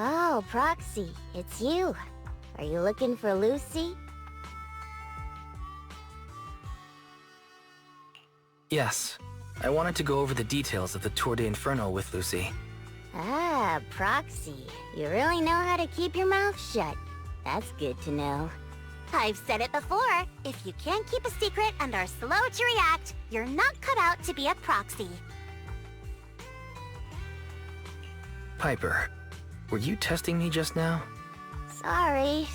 Oh, Proxy, it's you. Are you looking for Lucy? Yes. I wanted to go over the details of the Tour de Inferno with Lucy. Ah, Proxy. You really know how to keep your mouth shut. That's good to know. I've said it before. If you can't keep a secret and are slow to react, you're not cut out to be a proxy. Piper, were you testing me just now? Sorry.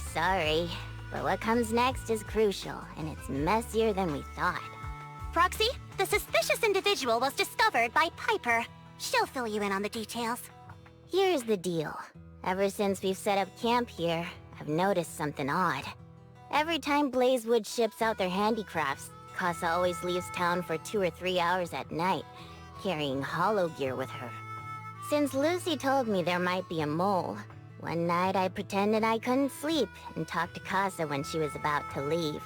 But what comes next is crucial, and it's messier than we thought. Proxy, the suspicious individual was discovered by Piper. She'll fill you in on the details. Here's the deal. Ever since we've set up camp here, I've noticed something odd. Every time Blazewood ships out their handicrafts, Casa always leaves town for 2 or 3 hours at night, carrying holo gear with her. Since Lucy told me there might be a mole, one night I pretended I couldn't sleep and talked to Casa when she was about to leave.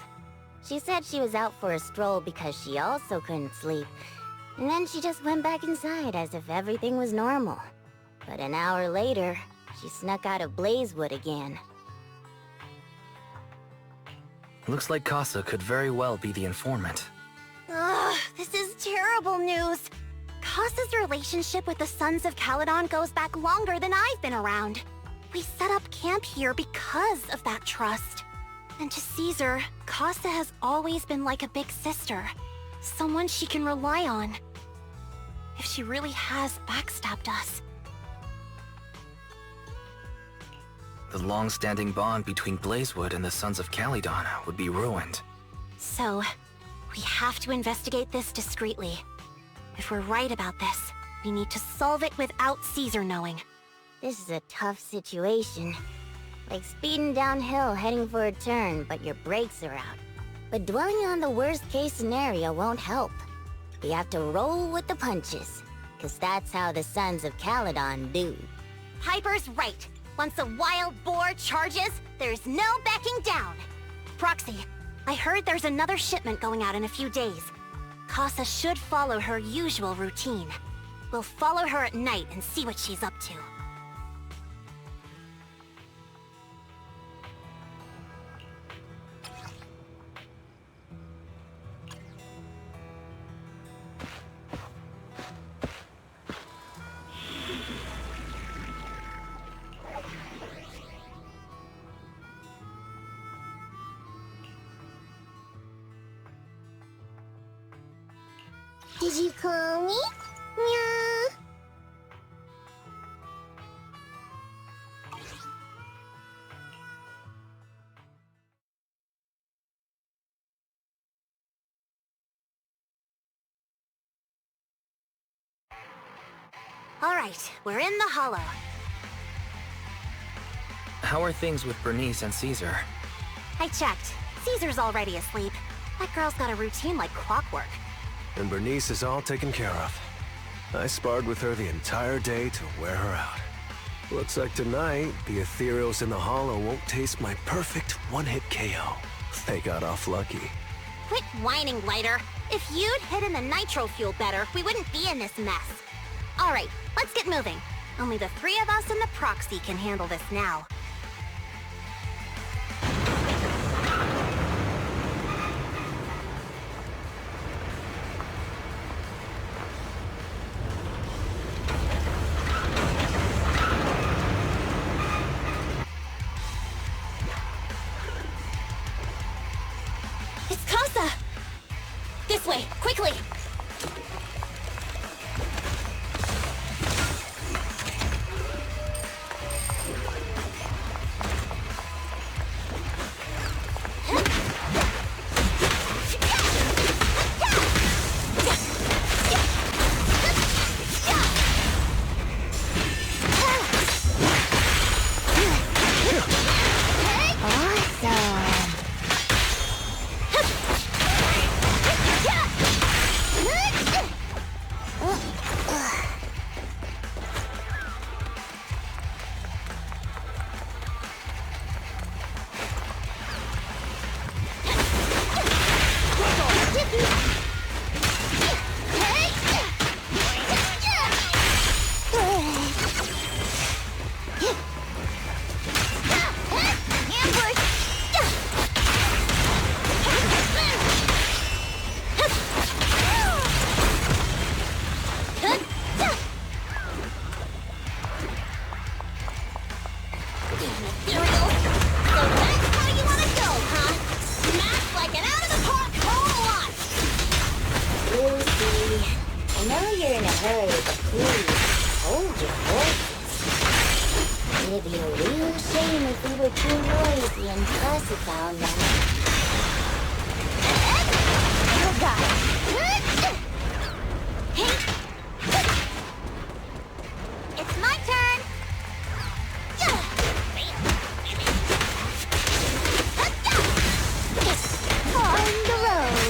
She said she was out for a stroll because she also couldn't sleep, and then she just went back inside as if everything was normal. But an hour later, she snuck out of Blazewood again. Looks like Casa could very well be the informant. Ugh, this is terrible news. Casa's relationship with the Sons of Caledon goes back longer than I've been around. We set up camp here because of that trust. And to Caesar, Casa has always been like a big sister. Someone she can rely on. If she really has backstabbed us. The long-standing bond between Blazewood and the Sons of Caledon would be ruined. So, we have to investigate this discreetly. If we're right about this, we need to solve it without Caesar knowing. This is a tough situation. Like speeding downhill heading for a turn, but your brakes are out. But dwelling on the worst-case scenario won't help. We have to roll with the punches, 'cause that's how the Sons of Caledon do. Piper's right. Once a wild boar charges, there's no backing down. Proxy, I heard there's another shipment going out in a few days. Casa should follow her usual routine. We'll follow her at night and see what she's up to. Did you call me? Meow. All right, we're in the hollow. How are things with Bernice and Caesar? I checked. Caesar's already asleep. That girl's got a routine like clockwork. And Bernice is all taken care of. I sparred with her the entire day to wear her out. Looks like tonight, the ethereals in the hollow won't taste my perfect one-hit KO. They got off lucky. Quit whining, Lighter. If you'd hidden the nitro fuel better, we wouldn't be in this mess. All right, let's get moving. Only the 3 of us and the proxy can handle this now. It's Casa! This way, quickly! It'd be a real shame if we were too noisy and fussy found them. You got it. It's my turn. On the road.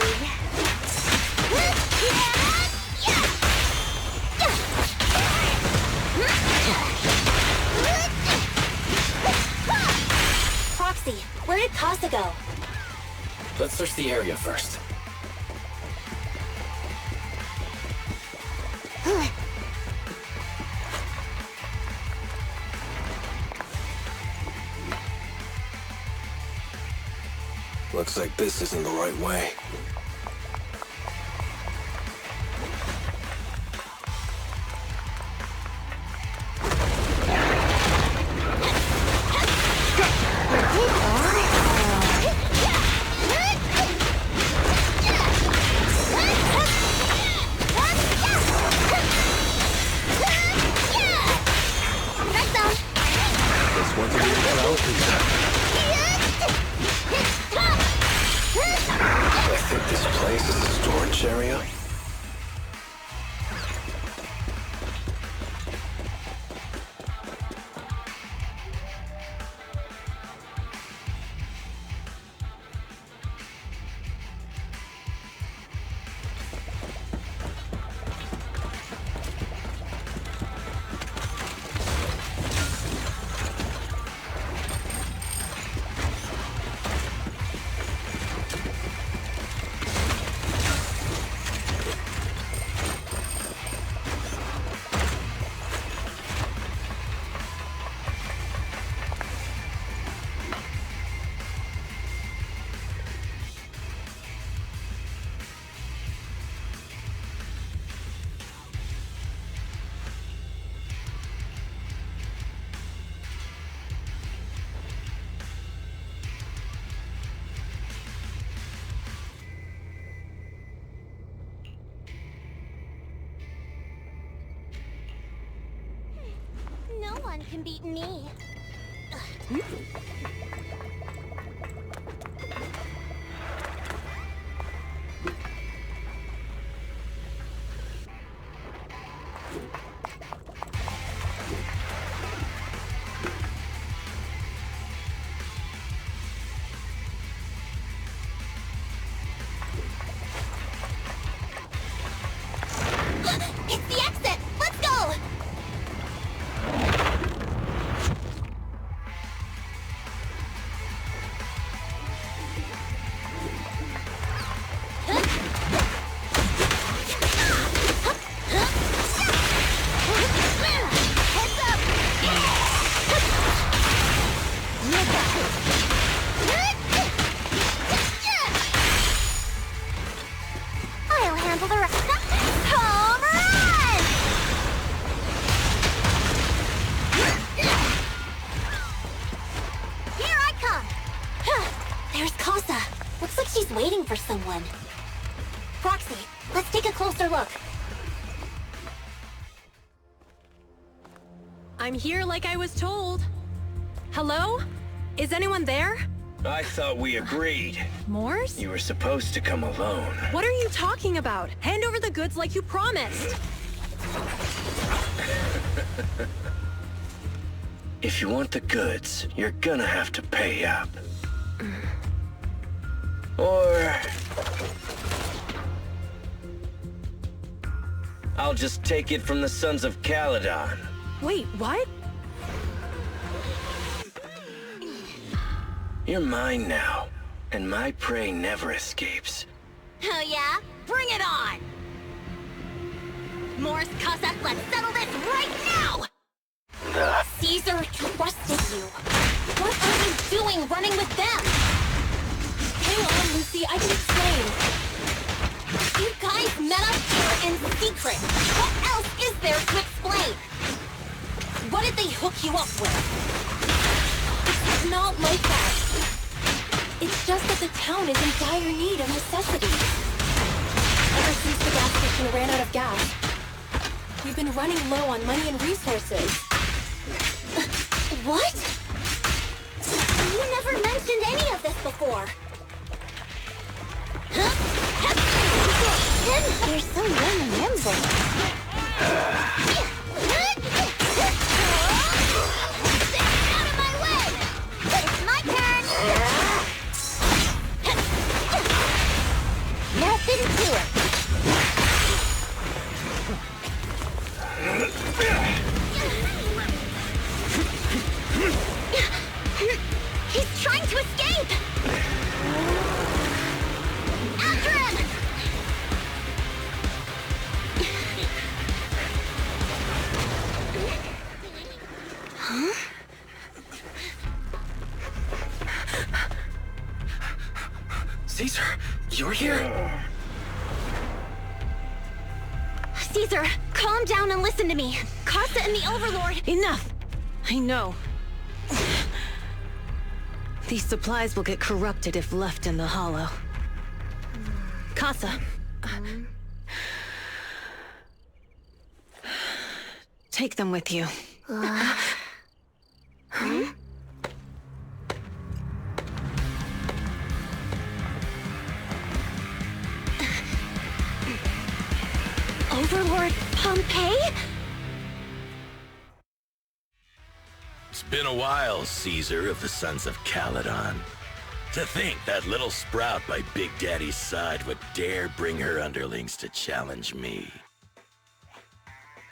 Proxy, where did Casa go? Let's search the area first. Looks like this isn't the right way. I think this place is a storage area. No one can beat me. It's the exit! Let's go! Heads up! You got it. I'll handle the rest. Home run! Here I come! There's Casa. Looks like she's waiting for someone. Proxy, let's take a closer look. I'm here like I was told. Hello? Is anyone there? I thought we agreed. Morse? You were supposed to come alone. What are you talking about? Hand over the goods like you promised. If you want the goods, you're gonna have to pay up. Or... I'll just take it from the Sons of Caledon. Wait, what? You're mine now, and my prey never escapes. Oh yeah? Bring it on! Morse, Casa, let's settle this right now! Caesar trusted you. What are you doing running with them? Hang on, Lucy, I can explain. You guys met up here in secret. What else is there to explain? What did they hook you up with? It's not like that. It's just that the town is in dire need of necessities. Ever since the gas station ran out of gas, we've been running low on money and resources. What? You never mentioned any of this before. You're so young and nimble. Out of my way! It's my turn! Nothing to it. He's trying to escape! After him! Caesar, you're here? Caesar, calm down and listen to me. Casa and the Overlord... Enough! I know. These supplies will get corrupted if left in the hollow. Casa. Take them with you. Overlord Pompeii? It's been a while, Caesar of the Sons of Caledon. To think that little sprout by Big Daddy's side would dare bring her underlings to challenge me.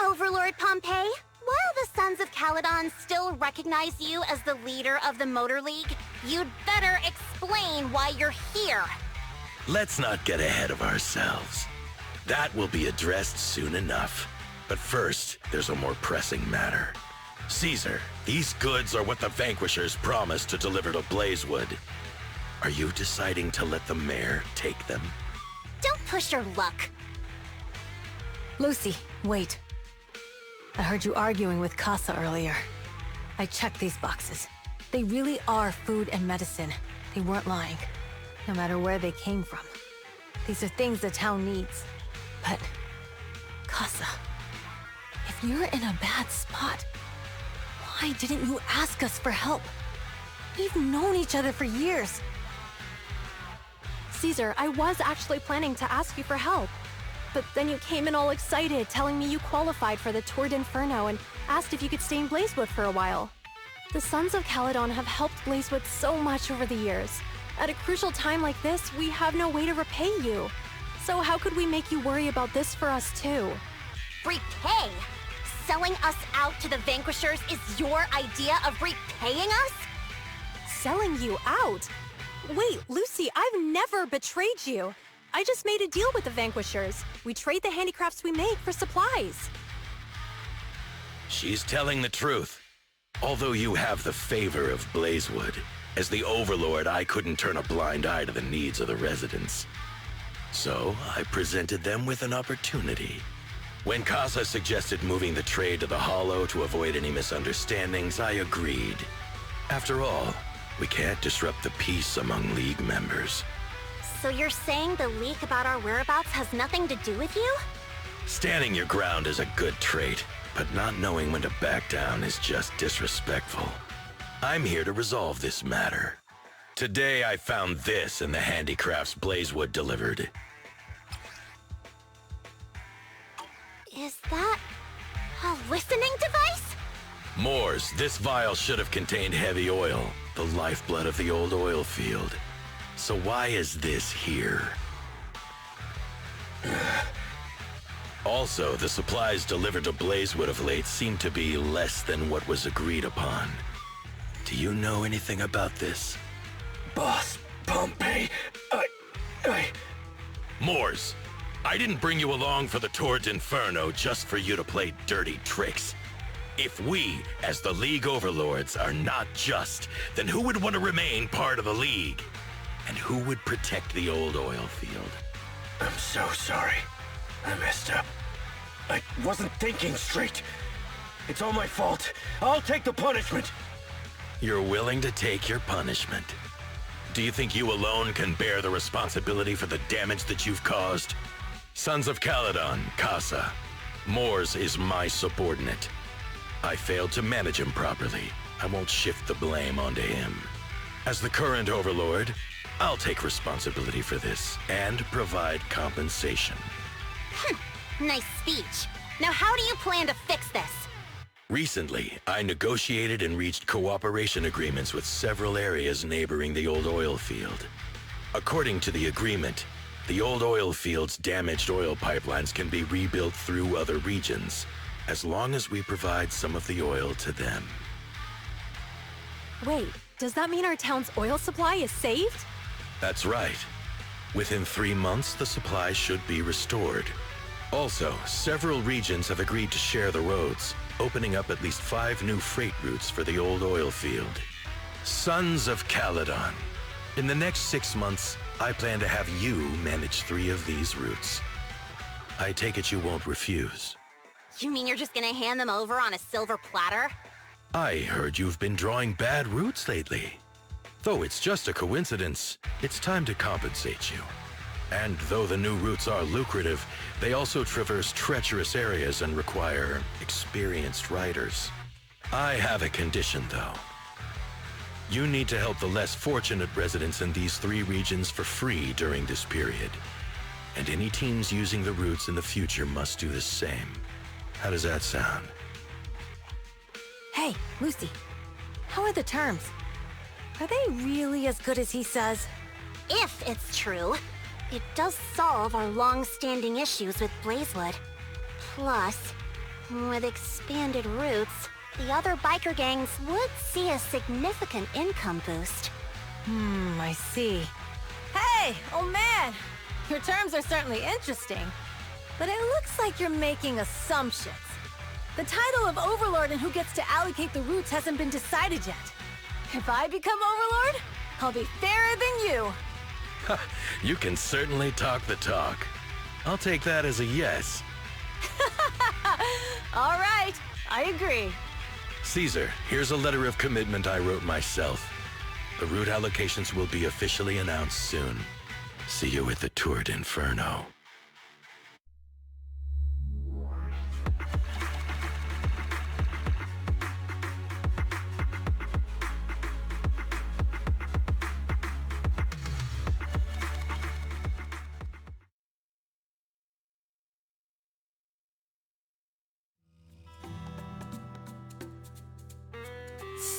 Overlord Pompeii, while the Sons of Caledon still recognize you as the leader of the Motor League, you'd better explain why you're here. Let's not get ahead of ourselves. That will be addressed soon enough. But first, there's a more pressing matter. Caesar, these goods are what the Vanquishers promised to deliver to Blazewood. Are you deciding to let the mayor take them? Don't push your luck. Lucy, wait. I heard you arguing with Casa earlier. I checked these boxes. They really are food and medicine. They weren't lying, no matter where they came from. These are things the town needs. But, Casa, if you're in a bad spot, why didn't you ask us for help? We've known each other for years. Caesar, I was actually planning to ask you for help. But then you came in all excited, telling me you qualified for the Tour d'Inferno and asked if you could stay in Blazewood for a while. The Sons of Caledon have helped Blazewood so much over the years. At a crucial time like this, we have no way to repay you. So how could we make you worry about this for us too? Repay? Selling us out to the Vanquishers is your idea of repaying us? Selling you out? Wait, Lucy, I've never betrayed you. I just made a deal with the Vanquishers. We trade the handicrafts we make for supplies. She's telling the truth. Although you have the favor of Blazewood, as the Overlord, I couldn't turn a blind eye to the needs of the residents. So, I presented them with an opportunity. When Casa suggested moving the trade to the Hollow to avoid any misunderstandings, I agreed. After all, we can't disrupt the peace among League members. So you're saying the leak about our whereabouts has nothing to do with you? Standing your ground is a good trait, but not knowing when to back down is just disrespectful. I'm here to resolve this matter. Today I found this in the handicrafts Blazewood delivered. Is that a listening device? Moors, this vial should have contained heavy oil, the lifeblood of the old oil field. So why is this here? Also, the supplies delivered to Blazewood of late seem to be less than what was agreed upon. Do you know anything about this? Boss, Pompeii, Moors, I didn't bring you along for the Tour d'Inferno just for you to play dirty tricks. If we, as the League Overlords, are not just, then who would want to remain part of the League? And who would protect the old oil field? I'm so sorry. I messed up. I wasn't thinking straight. It's all my fault. I'll take the punishment. You're willing to take your punishment. Do you think you alone can bear the responsibility for the damage that you've caused? Sons of Caledon, Casa. Moors is my subordinate. I failed to manage him properly. I won't shift the blame onto him. As the current overlord, I'll take responsibility for this and provide compensation. Nice speech. Now how do you plan to fix this? Recently, I negotiated and reached cooperation agreements with several areas neighboring the old oil field. According to the agreement, the old oil field's damaged oil pipelines can be rebuilt through other regions, as long as we provide some of the oil to them. Wait, does that mean our town's oil supply is saved? That's right. Within 3 months, the supply should be restored. Also, several regions have agreed to share the roads, opening up at least 5 new freight routes for the old oil field. Sons of Caledon. In the next 6 months, I plan to have you manage 3 of these routes. I take it you won't refuse. You mean you're just gonna hand them over on a silver platter? I heard you've been drawing bad routes lately. Though it's just a coincidence, it's time to compensate you. And though the new routes are lucrative, they also traverse treacherous areas and require experienced riders. I have a condition, though. You need to help the less fortunate residents in these 3 regions for free during this period. And any teams using the routes in the future must do the same. How does that sound? Hey, Lucy. How are the terms? Are they really as good as he says? If it's true, it does solve our long-standing issues with Blazewood. Plus, with expanded routes, the other biker gangs would see a significant income boost. I see. Hey, old man! Your terms are certainly interesting, but it looks like you're making assumptions. The title of Overlord and who gets to allocate the routes hasn't been decided yet. If I become Overlord, I'll be fairer than you. You can certainly talk the talk. I'll take that as a yes. All right, I agree. Caesar, here's a letter of commitment I wrote myself. The route allocations will be officially announced soon. See you at the Tour d'Inferno.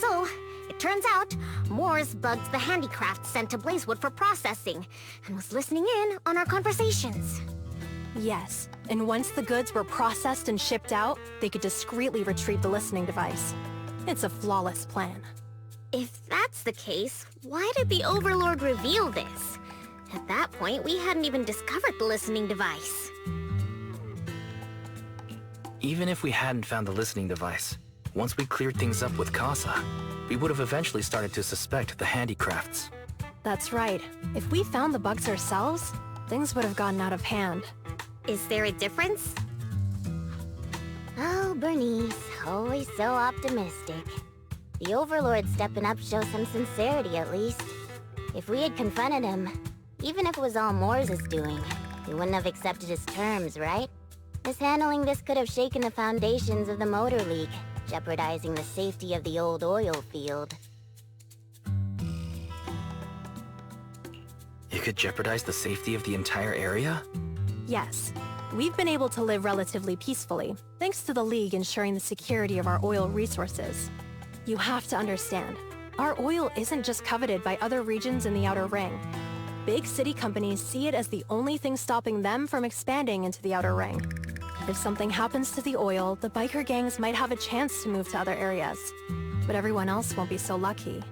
So, it turns out, Moores bugged the handicraft sent to Blazewood for processing, and was listening in on our conversations. Yes, and once the goods were processed and shipped out, they could discreetly retrieve the listening device. It's a flawless plan. If that's the case, why did the Overlord reveal this? At that point, we hadn't even discovered the listening device. Even if we hadn't found the listening device, once we cleared things up with Casa, we would have eventually started to suspect the handicrafts. That's right. If we found the bugs ourselves, things would have gotten out of hand. Is there a difference? Oh, Bernice, always so optimistic. The Overlord stepping up shows some sincerity, at least. If we had confronted him, even if it was all Moores' doing, he wouldn't have accepted his terms, right? Mishandling this could have shaken the foundations of the Motor League, jeopardizing the safety of the old oil field. It could jeopardize the safety of the entire area? Yes. We've been able to live relatively peacefully, thanks to the League ensuring the security of our oil resources. You have to understand, our oil isn't just coveted by other regions in the Outer Ring. Big city companies see it as the only thing stopping them from expanding into the Outer Ring. If something happens to the oil, the biker gangs might have a chance to move to other areas. But everyone else won't be so lucky.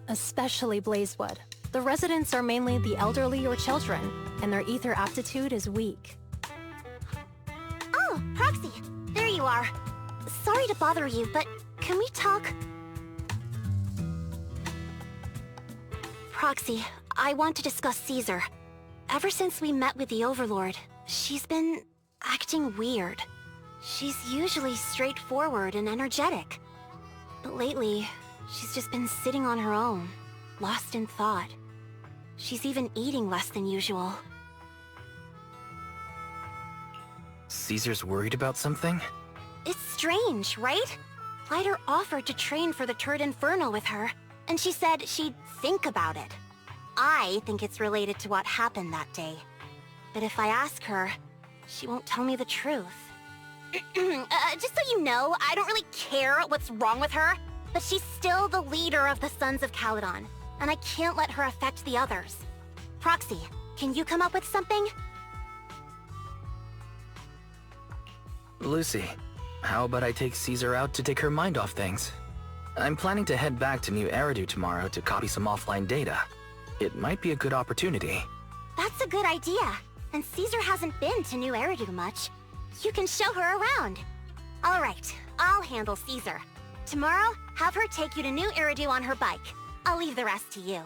Especially Blazewood. The residents are mainly the elderly or children, and their ether aptitude is weak. Oh, Proxy, there you are. Sorry to bother you, but can we talk? Proxy, I want to discuss Caesar. Ever since we met with the Overlord, she's been acting weird. She's usually straightforward and energetic. But lately, she's just been sitting on her own, lost in thought. She's even eating less than usual. Caesar's worried about something? It's strange, right? Lighter offered to train for the Turd Inferno with her, and she said she'd think about it. I think it's related to what happened that day. But if I ask her, she won't tell me the truth. Just so you know, I don't really care what's wrong with her, but she's still the leader of the Sons of Caledon, and I can't let her affect the others. Proxy, can you come up with something? Lucy, how about I take Caesar out to take her mind off things? I'm planning to head back to New Eridu tomorrow to copy some offline data. It might be a good opportunity. That's a good idea. And Caesar hasn't been to New Eridu much. You can show her around. All right, I'll handle Caesar. Tomorrow, have her take you to New Eridu on her bike. I'll leave the rest to you.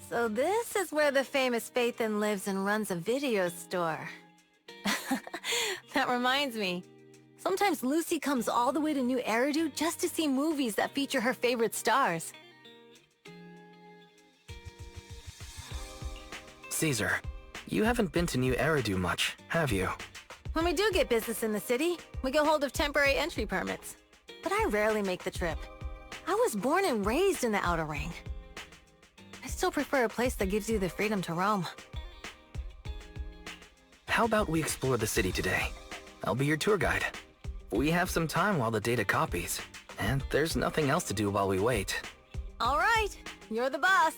So this is where the famous Phaethon lives and runs a video store. That reminds me. Sometimes Lucy comes all the way to New Eridu just to see movies that feature her favorite stars. Caesar, you haven't been to New Eridu much, have you? When we do get business in the city, we get hold of temporary entry permits. But I rarely make the trip. I was born and raised in the Outer Ring. I still prefer a place that gives you the freedom to roam. How about we explore the city today? I'll be your tour guide. We have some time while the data copies, and there's nothing else to do while we wait. All right, you're the boss.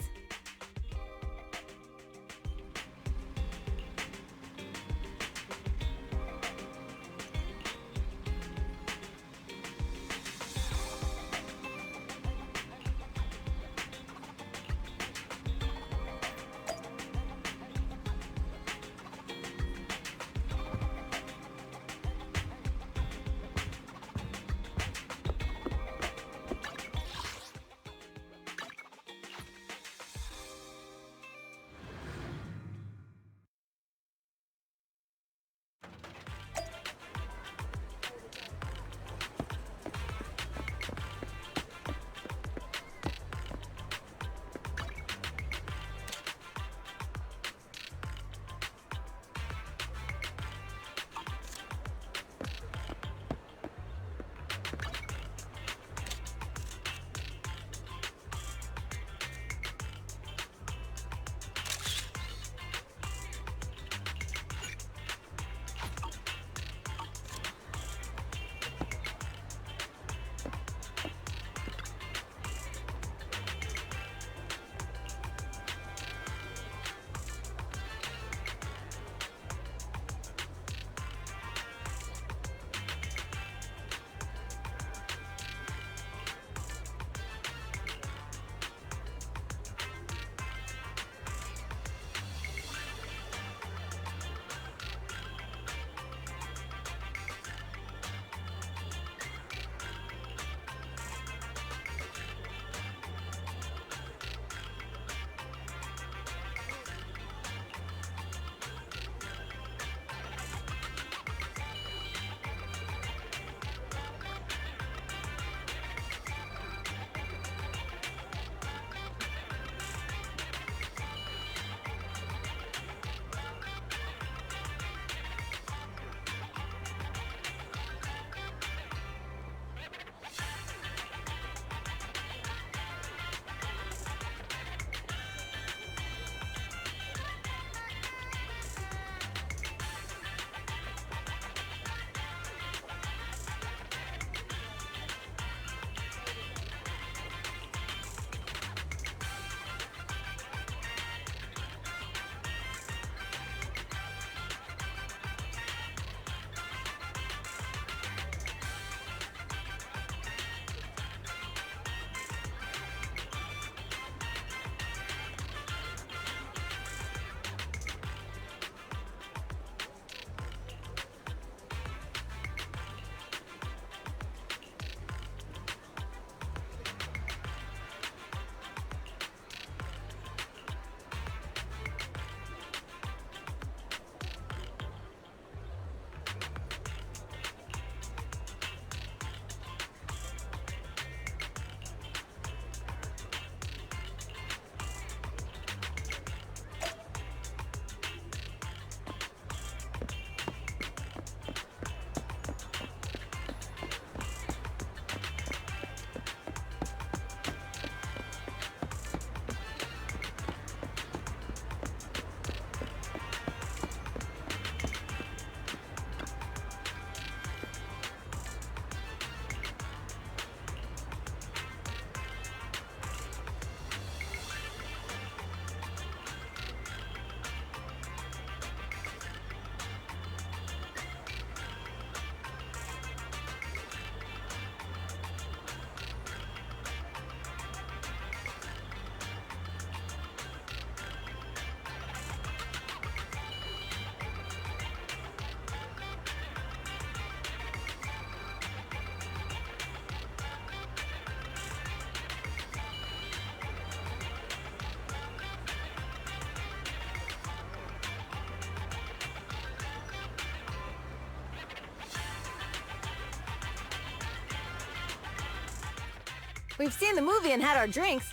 We've seen the movie and had our drinks.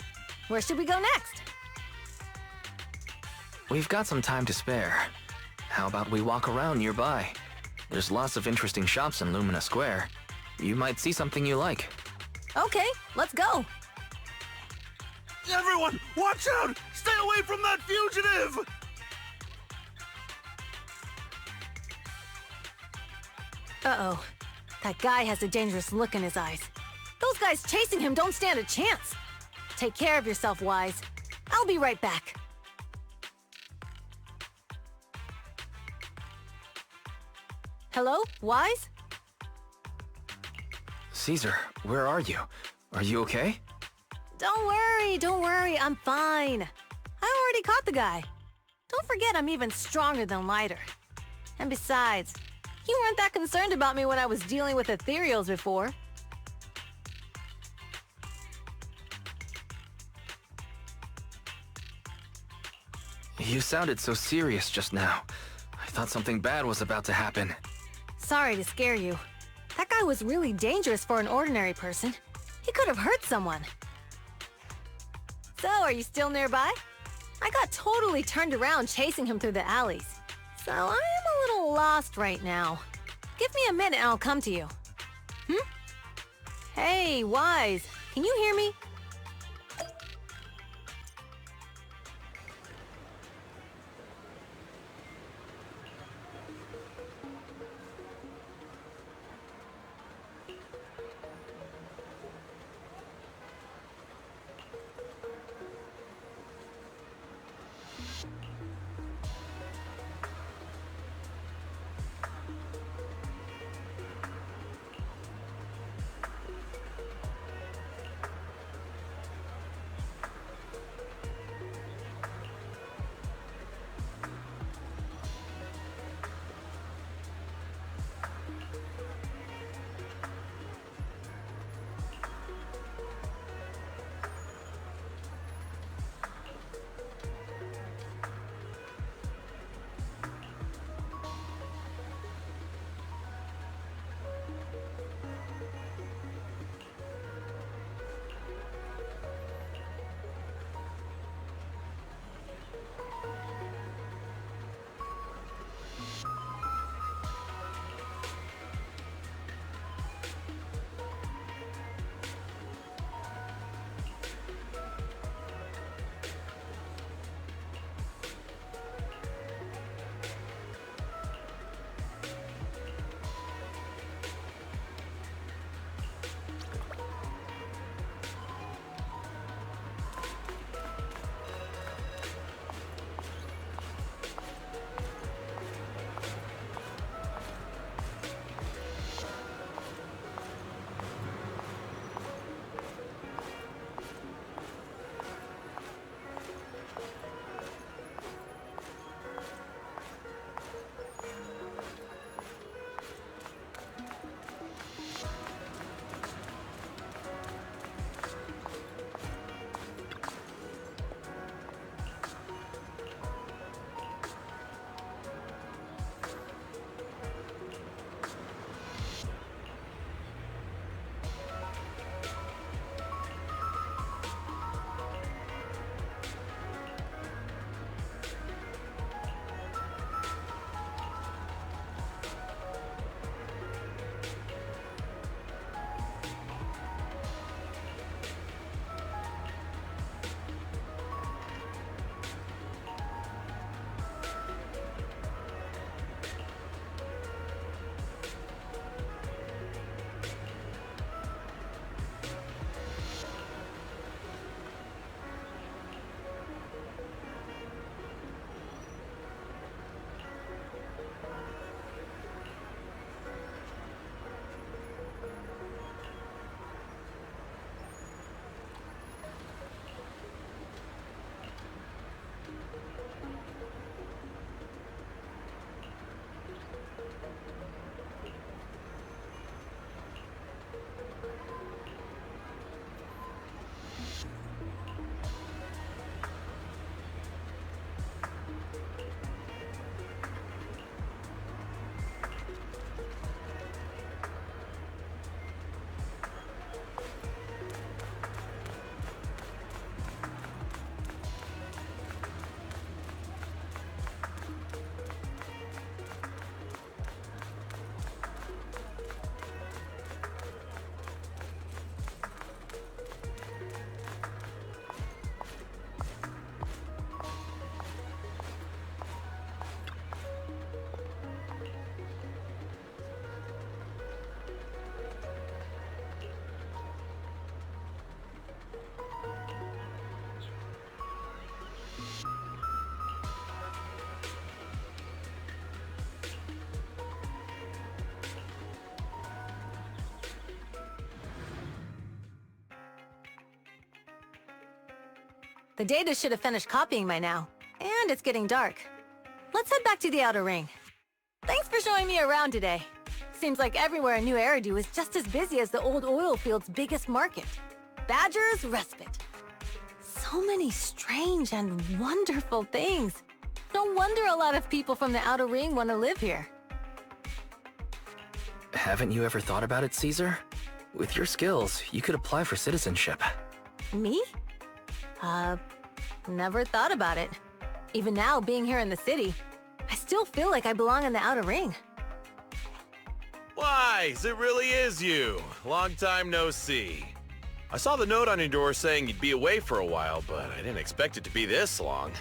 Where should we go next? We've got some time to spare. How about we walk around nearby? There's lots of interesting shops in Lumina Square. You might see something you like. Okay, let's go. Everyone, watch out! Stay away from that fugitive! Uh-oh. That guy has a dangerous look in his eyes. Those guys chasing him don't stand a chance. Take care of yourself, Wise. I'll be right back. Hello, Wise? Caesar, where are you? Are you okay? Don't worry, I'm fine. I already caught the guy. Don't forget I'm even stronger than Lighter. And besides, you weren't that concerned about me when I was dealing with ethereals before. You sounded so serious just now. I thought something bad was about to happen. Sorry to scare you. That guy was really dangerous for an ordinary person. He could have hurt someone. So, are you still nearby? I got totally turned around chasing him through the alleys. So, I am a little lost right now. Give me a minute and I'll come to you. Hey, Wise, can you hear me? The data should have finished copying by now, and it's getting dark. Let's head back to the outer ring. Thanks for showing me around today. Seems like everywhere in New Eridu is just as busy as the old oil field's biggest market. Badger's Respite. So many strange and wonderful things. No wonder a lot of people from the outer ring want to live here. Haven't you ever thought about it, Caesar? With your skills, you could apply for citizenship. Me? Never thought about it. Even now, being here in the city, I still feel like I belong in the outer ring. Wise, it really is you. Long time no see. I saw the note on your door saying you'd be away for a while, but I didn't expect it to be this long.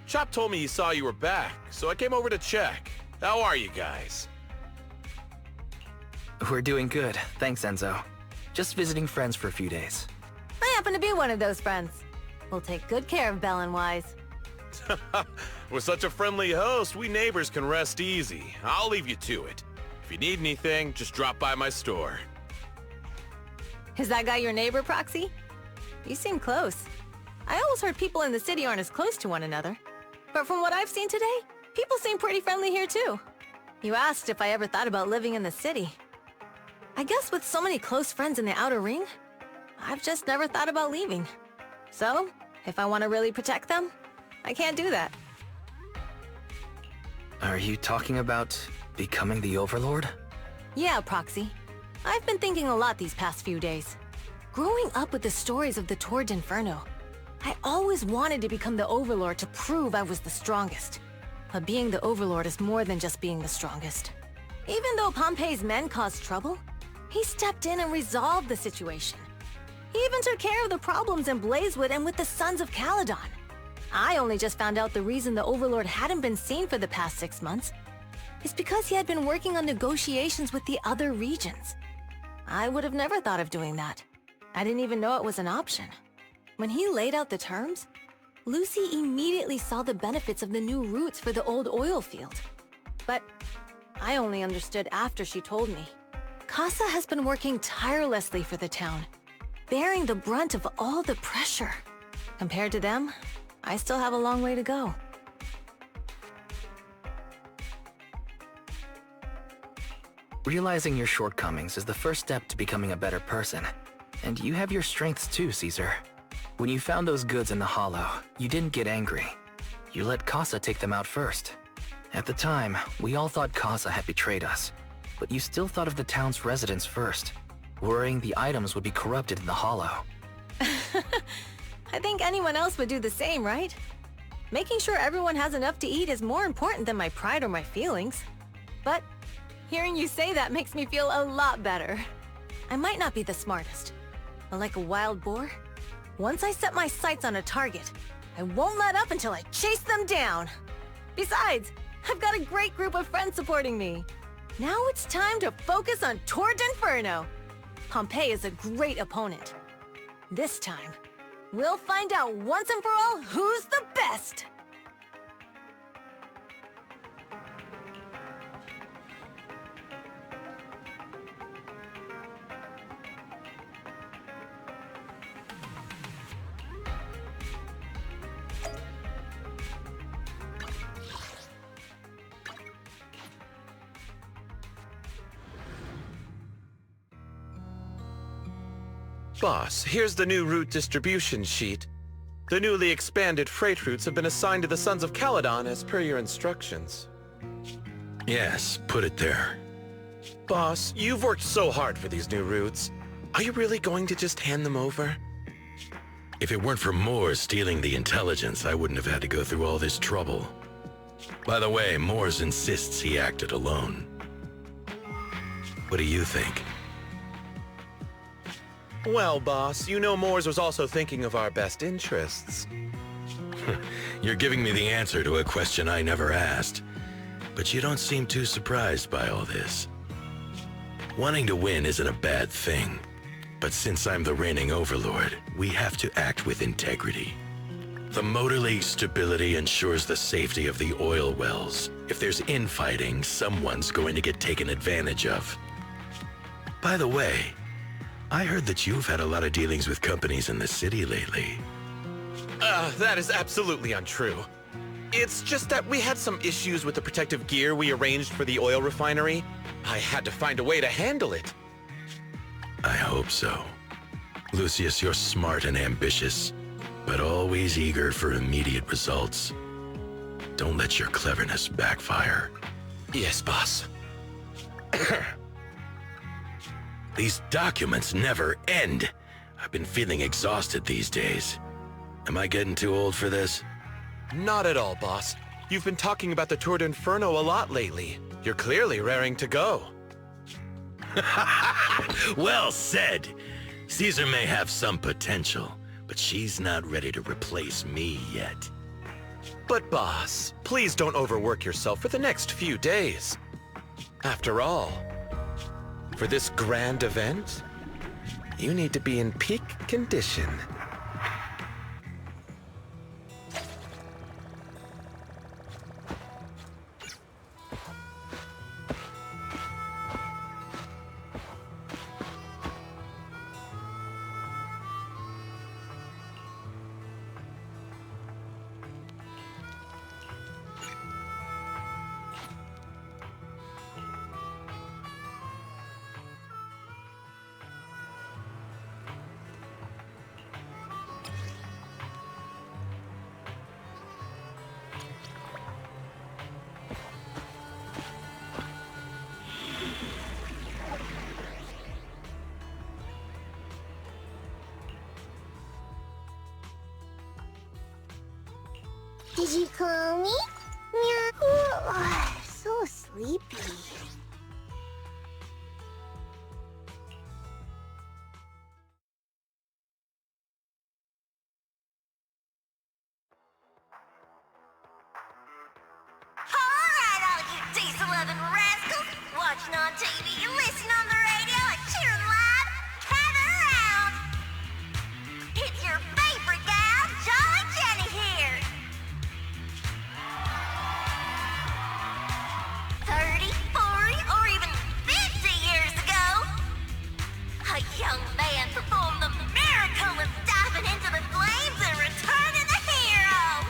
Chop told me he saw you were back, so I came over to check. How are you guys? We're doing good, thanks Enzo. Just visiting friends for a few days. I happen to be one of those friends. We'll take good care of Belle and Wise. With such a friendly host, we neighbors can rest easy. I'll leave you to it. If you need anything, just drop by my store. Is that guy your neighbor, Proxy? You seem close. I always heard people in the city aren't as close to one another. But from what I've seen today, people seem pretty friendly here too. You asked if I ever thought about living in the city. I guess with so many close friends in the outer ring, I've just never thought about leaving. So, if I want to really protect them, I can't do that. Are you talking about becoming the Overlord? Yeah, Proxy. I've been thinking a lot these past few days. Growing up with the stories of the Tour d'Inferno, I always wanted to become the Overlord to prove I was the strongest. But being the Overlord is more than just being the strongest. Even though Pompey's men caused trouble, he stepped in and resolved the situation. He even took care of the problems in Blazewood and with the Sons of Caledon. I only just found out the reason the Overlord hadn't been seen for the past 6 months is because he had been working on negotiations with the other regions. I would have never thought of doing that. I didn't even know it was an option. When he laid out the terms, Lucy immediately saw the benefits of the new routes for the old oil field. But I only understood after she told me. Casa has been working tirelessly for the town, bearing the brunt of all the pressure. Compared to them, I still have a long way to go. Realizing your shortcomings is the first step to becoming a better person. And you have your strengths too, Caesar. When you found those goods in the hollow, you didn't get angry. You let Casa take them out first. At the time, we all thought Casa had betrayed us. But you still thought of the town's residents first, worrying the items would be corrupted in the hollow. I think anyone else would do the same, right? Making sure everyone has enough to eat is more important than my pride or my feelings. But hearing you say that makes me feel a lot better. I might not be the smartest, but like a wild boar, once I set my sights on a target, I won't let up until I chase them down. Besides, I've got a great group of friends supporting me. Now it's time to focus on Tour d'Inferno. Pompey is a great opponent. This time, we'll find out once and for all who's the best! Boss, here's the new route distribution sheet. The newly expanded freight routes have been assigned to the Sons of Caledon as per your instructions. Yes, put it there. Boss, you've worked so hard for these new routes. Are you really going to just hand them over? If it weren't for Moores stealing the intelligence, I wouldn't have had to go through all this trouble. By the way, Moores insists he acted alone. What do you think? Well, boss, you know Moores was also thinking of our best interests. You're giving me the answer to a question I never asked. But you don't seem too surprised by all this. Wanting to win isn't a bad thing. But since I'm the reigning overlord, we have to act with integrity. The Motor League's stability ensures the safety of the oil wells. If there's infighting, someone's going to get taken advantage of. By the way, I heard that you've had a lot of dealings with companies in the city lately. That is absolutely untrue. It's just that we had some issues with the protective gear we arranged for the oil refinery. I had to find a way to handle it. I hope so. Lucius, you're smart and ambitious, but always eager for immediate results. Don't let your cleverness backfire. Yes, boss. These documents never end. I've been feeling exhausted these days. Am I getting too old for this? Not at all, boss. You've been talking about the Tour d'Inferno a lot lately. You're clearly raring to go. Well said. Caesar may have some potential, but she's not ready to replace me yet. But boss, please don't overwork yourself for the next few days. After all, for this grand event, you need to be in peak condition. Did you call me? Meow. So sleepy. Alright, all you diesel-loving rascals! Watching on TV, listening on the radio, and cheering live, gather around! It's your favorite gal, Jolly Jenny here! 30, 40, or even 50 years ago, a young man performed the miracle of diving into the flames and returning the hero!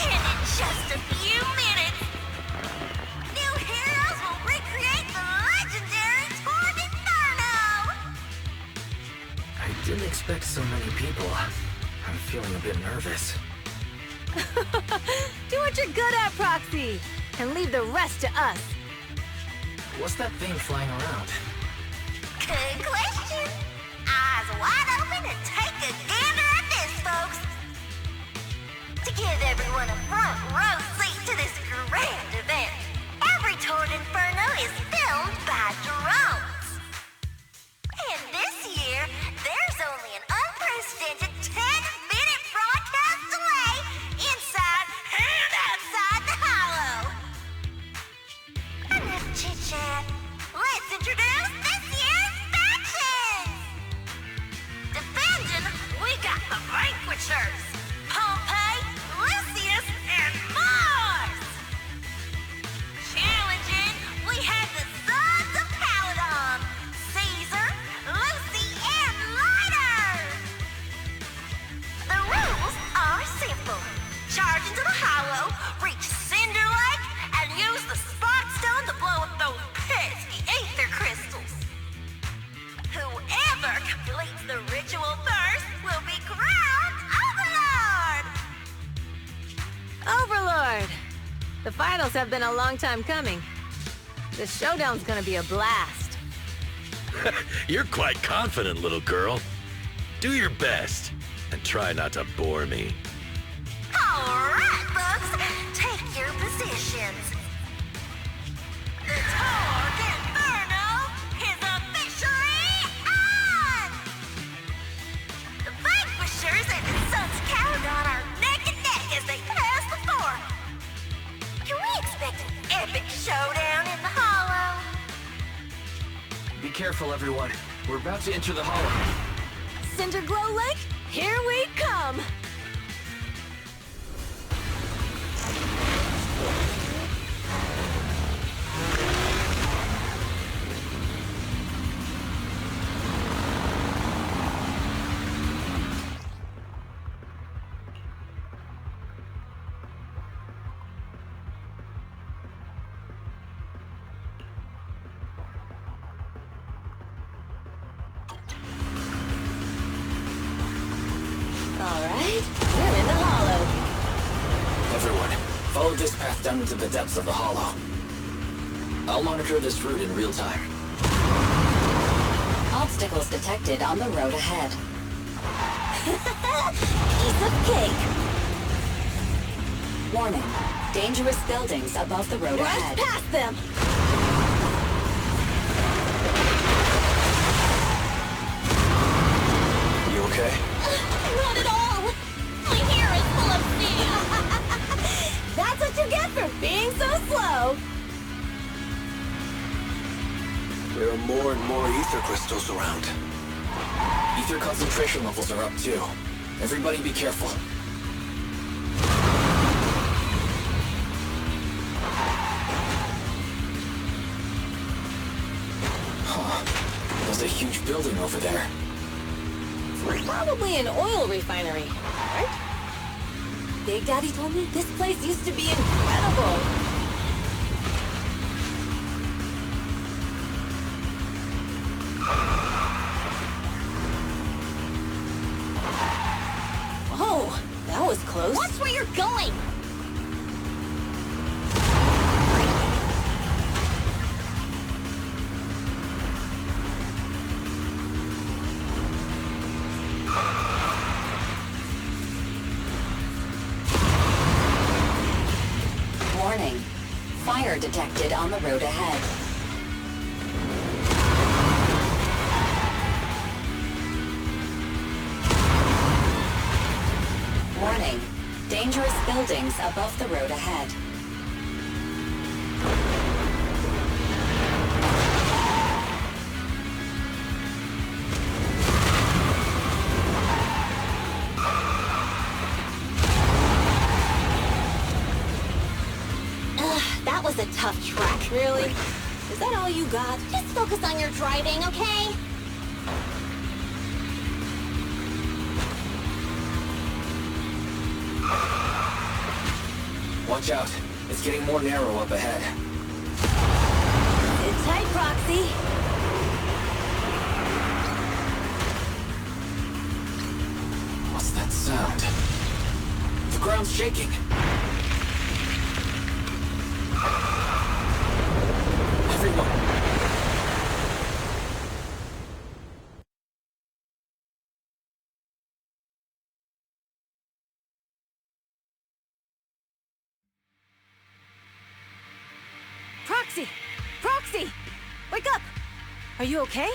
And in just a few minutes, new heroes will recreate the legendary Tour d'Inferno! I didn't expect so many people. I'm feeling a bit nervous. Do what you're good at, Proxy, and leave the rest to us. What's that thing flying around? Good question. Eyes wide open and take a gander at this, folks. To give everyone a front row seat to this grand event, every Tour d'Inferno is filmed by drones. And this year, there's only an unprecedented 10-minute broadcast delay inside and outside the hollow. Enough chit-chat. Let's introduce this year's factions! Defending, we got the Vanquishers, Pompey, Lucius, and Mars! Challenging, we have the Sons of Caledon, Caesar, Lucy, and Lighter! The rules are simple. Charge into the hollow, reach Cinder Lake, and use the Spark Stone to blow up those pesky ether crystals. Whoever completes the ritual first will be crowned Overlord! Overlord! The finals have been a long time coming. The showdown's gonna be a blast. You're quite confident, little girl. Do your best, and try not to bore me. Alright, folks, take your positions. The Tour d'Inferno is officially on! The Vanquishers and the Sons of Caledon are neck and neck as they pass the fort. Can we expect an epic showdown in the hollow? Be careful, everyone. We're about to enter the hollow. Cinderglow Lake, here we come! Alright, we're in the hollow. Everyone, follow this path down into the depths of the hollow. I'll monitor this route in real time. Obstacles detected on the road ahead. Piece of cake. Warning, dangerous buildings above the road ahead. Rush past them. You okay? Not at all. My hair is full of sand. That's what you get for being so slow. There are more and more ether crystals around. Ether concentration levels are up too. Everybody be careful. Huh. There's a huge building over there. Probably an oil refinery, right? Big Daddy told me this place used to be incredible. Whoa, that was close. Watch where you're going. Warning, fire detected on the road ahead. Warning, dangerous buildings above the road ahead. That was a tough trek. Really? Is that all you got? Just focus on your driving, okay? Watch out. It's getting more narrow up ahead. Sit tight, Proxy. What's that sound? The ground's shaking. Everyone. Proxy! Proxy! Wake up! Are you okay?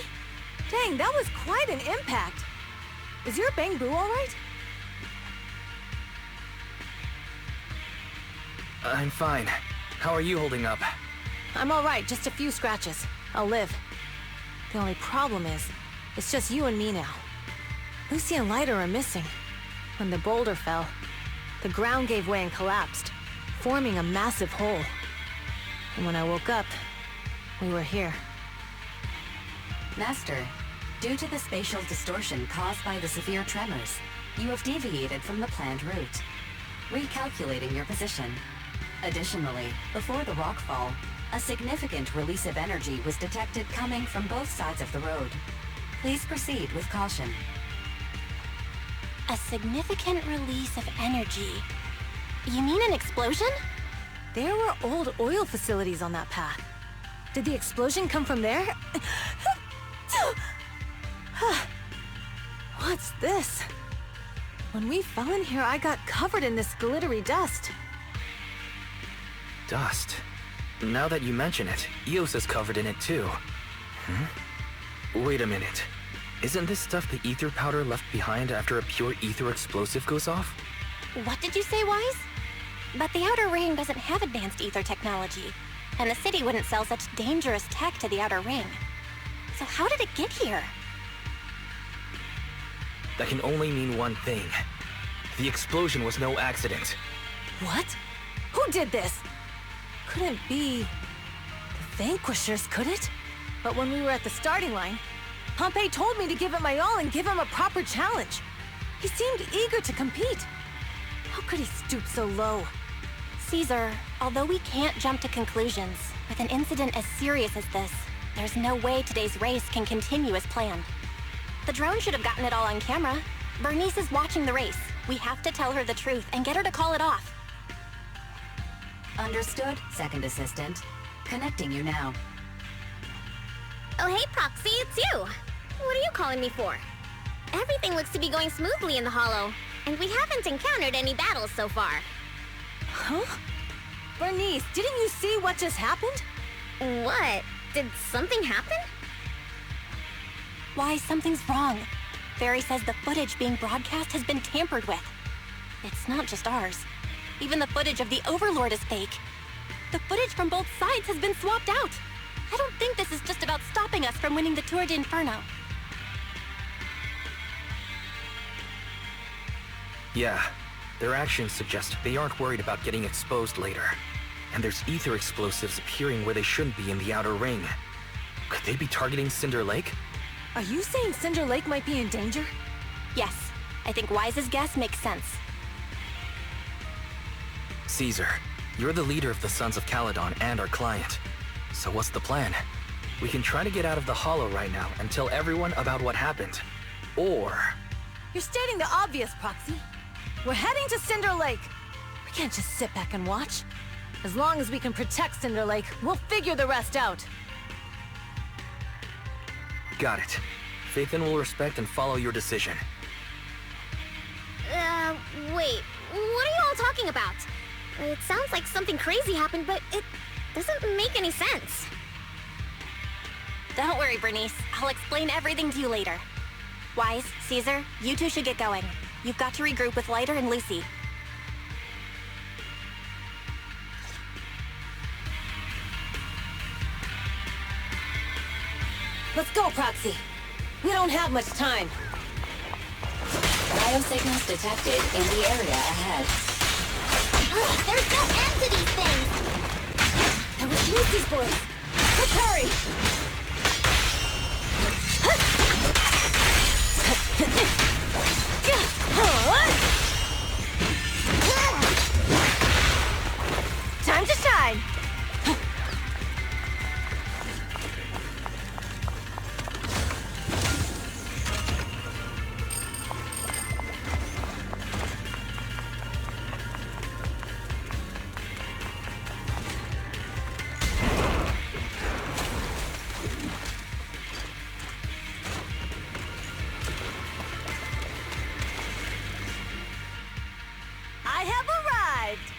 Dang, that was quite an impact. Is your bang boo all right? I'm fine. How are you holding up? I'm all right, just a few scratches. I'll live. The only problem is, it's just you and me now. Lucy and Leiter are missing. When the boulder fell, the ground gave way and collapsed, forming a massive hole. And when I woke up, we were here. Master, due to the spatial distortion caused by the severe tremors, you have deviated from the planned route, recalculating your position. Additionally, before the rockfall, a significant release of energy was detected coming from both sides of the road. Please proceed with caution. A significant release of energy. You mean an explosion? There were old oil facilities on that path. Did the explosion come from there? What's this? When we fell in here, I got covered in this glittery dust. Dust. Now that you mention it, Eos is covered in it too. Wait a minute. Isn't this stuff the ether powder left behind after a pure ether explosive goes off? What did you say, Wise? But the Outer Ring doesn't have advanced ether technology, and the city wouldn't sell such dangerous tech to the Outer Ring. So how did it get here? That can only mean one thing. The explosion was no accident. What? Who did this? Couldn't be the Vanquishers, could it? But when we were at the starting line, Pompey told me to give it my all and give him a proper challenge. He seemed eager to compete. How could he stoop so low? Caesar, although we can't jump to conclusions, with an incident as serious as this, there's no way today's race can continue as planned. The drone should have gotten it all on camera. Bernice is watching the race. We have to tell her the truth and get her to call it off. Understood, Second Assistant. Connecting you now. Oh, hey, Proxy, it's you. What are you calling me for? Everything looks to be going smoothly in the Hollow, and we haven't encountered any battles so far. Huh? Bernice, didn't you see what just happened? What? Did something happen? Why, something's wrong. Barry says the footage being broadcast has been tampered with. It's not just ours. Even the footage of the Overlord is fake. The footage from both sides has been swapped out. I don't think this is just about stopping us from winning the Tour d'Inferno. Yeah, their actions suggest they aren't worried about getting exposed later. And there's ether explosives appearing where they shouldn't be in the outer ring. Could they be targeting Cinder Lake? Are you saying Cinder Lake might be in danger? Yes, I think Wise's guess makes sense. Caesar, you're the leader of the Sons of Caledon and our client. So what's the plan? We can try to get out of the Hollow right now and tell everyone about what happened. Or... You're stating the obvious, Proxy. We're heading to Cinder Lake. We can't just sit back and watch. As long as we can protect Cinder Lake, we'll figure the rest out. Got it. Phaethon will respect and follow your decision. Wait. What are you all talking about? It sounds like something crazy happened, but it doesn't make any sense. Don't worry, Bernice. I'll explain everything to you later. Wise, Caesar, you two should get going. You've got to regroup with Lighter and Lucy. Let's go, Proxy. We don't have much time. Biosignals detected in the area ahead. There's no end to these things! That was Lucy's voice. Let's hurry! Time to shine! I have arrived!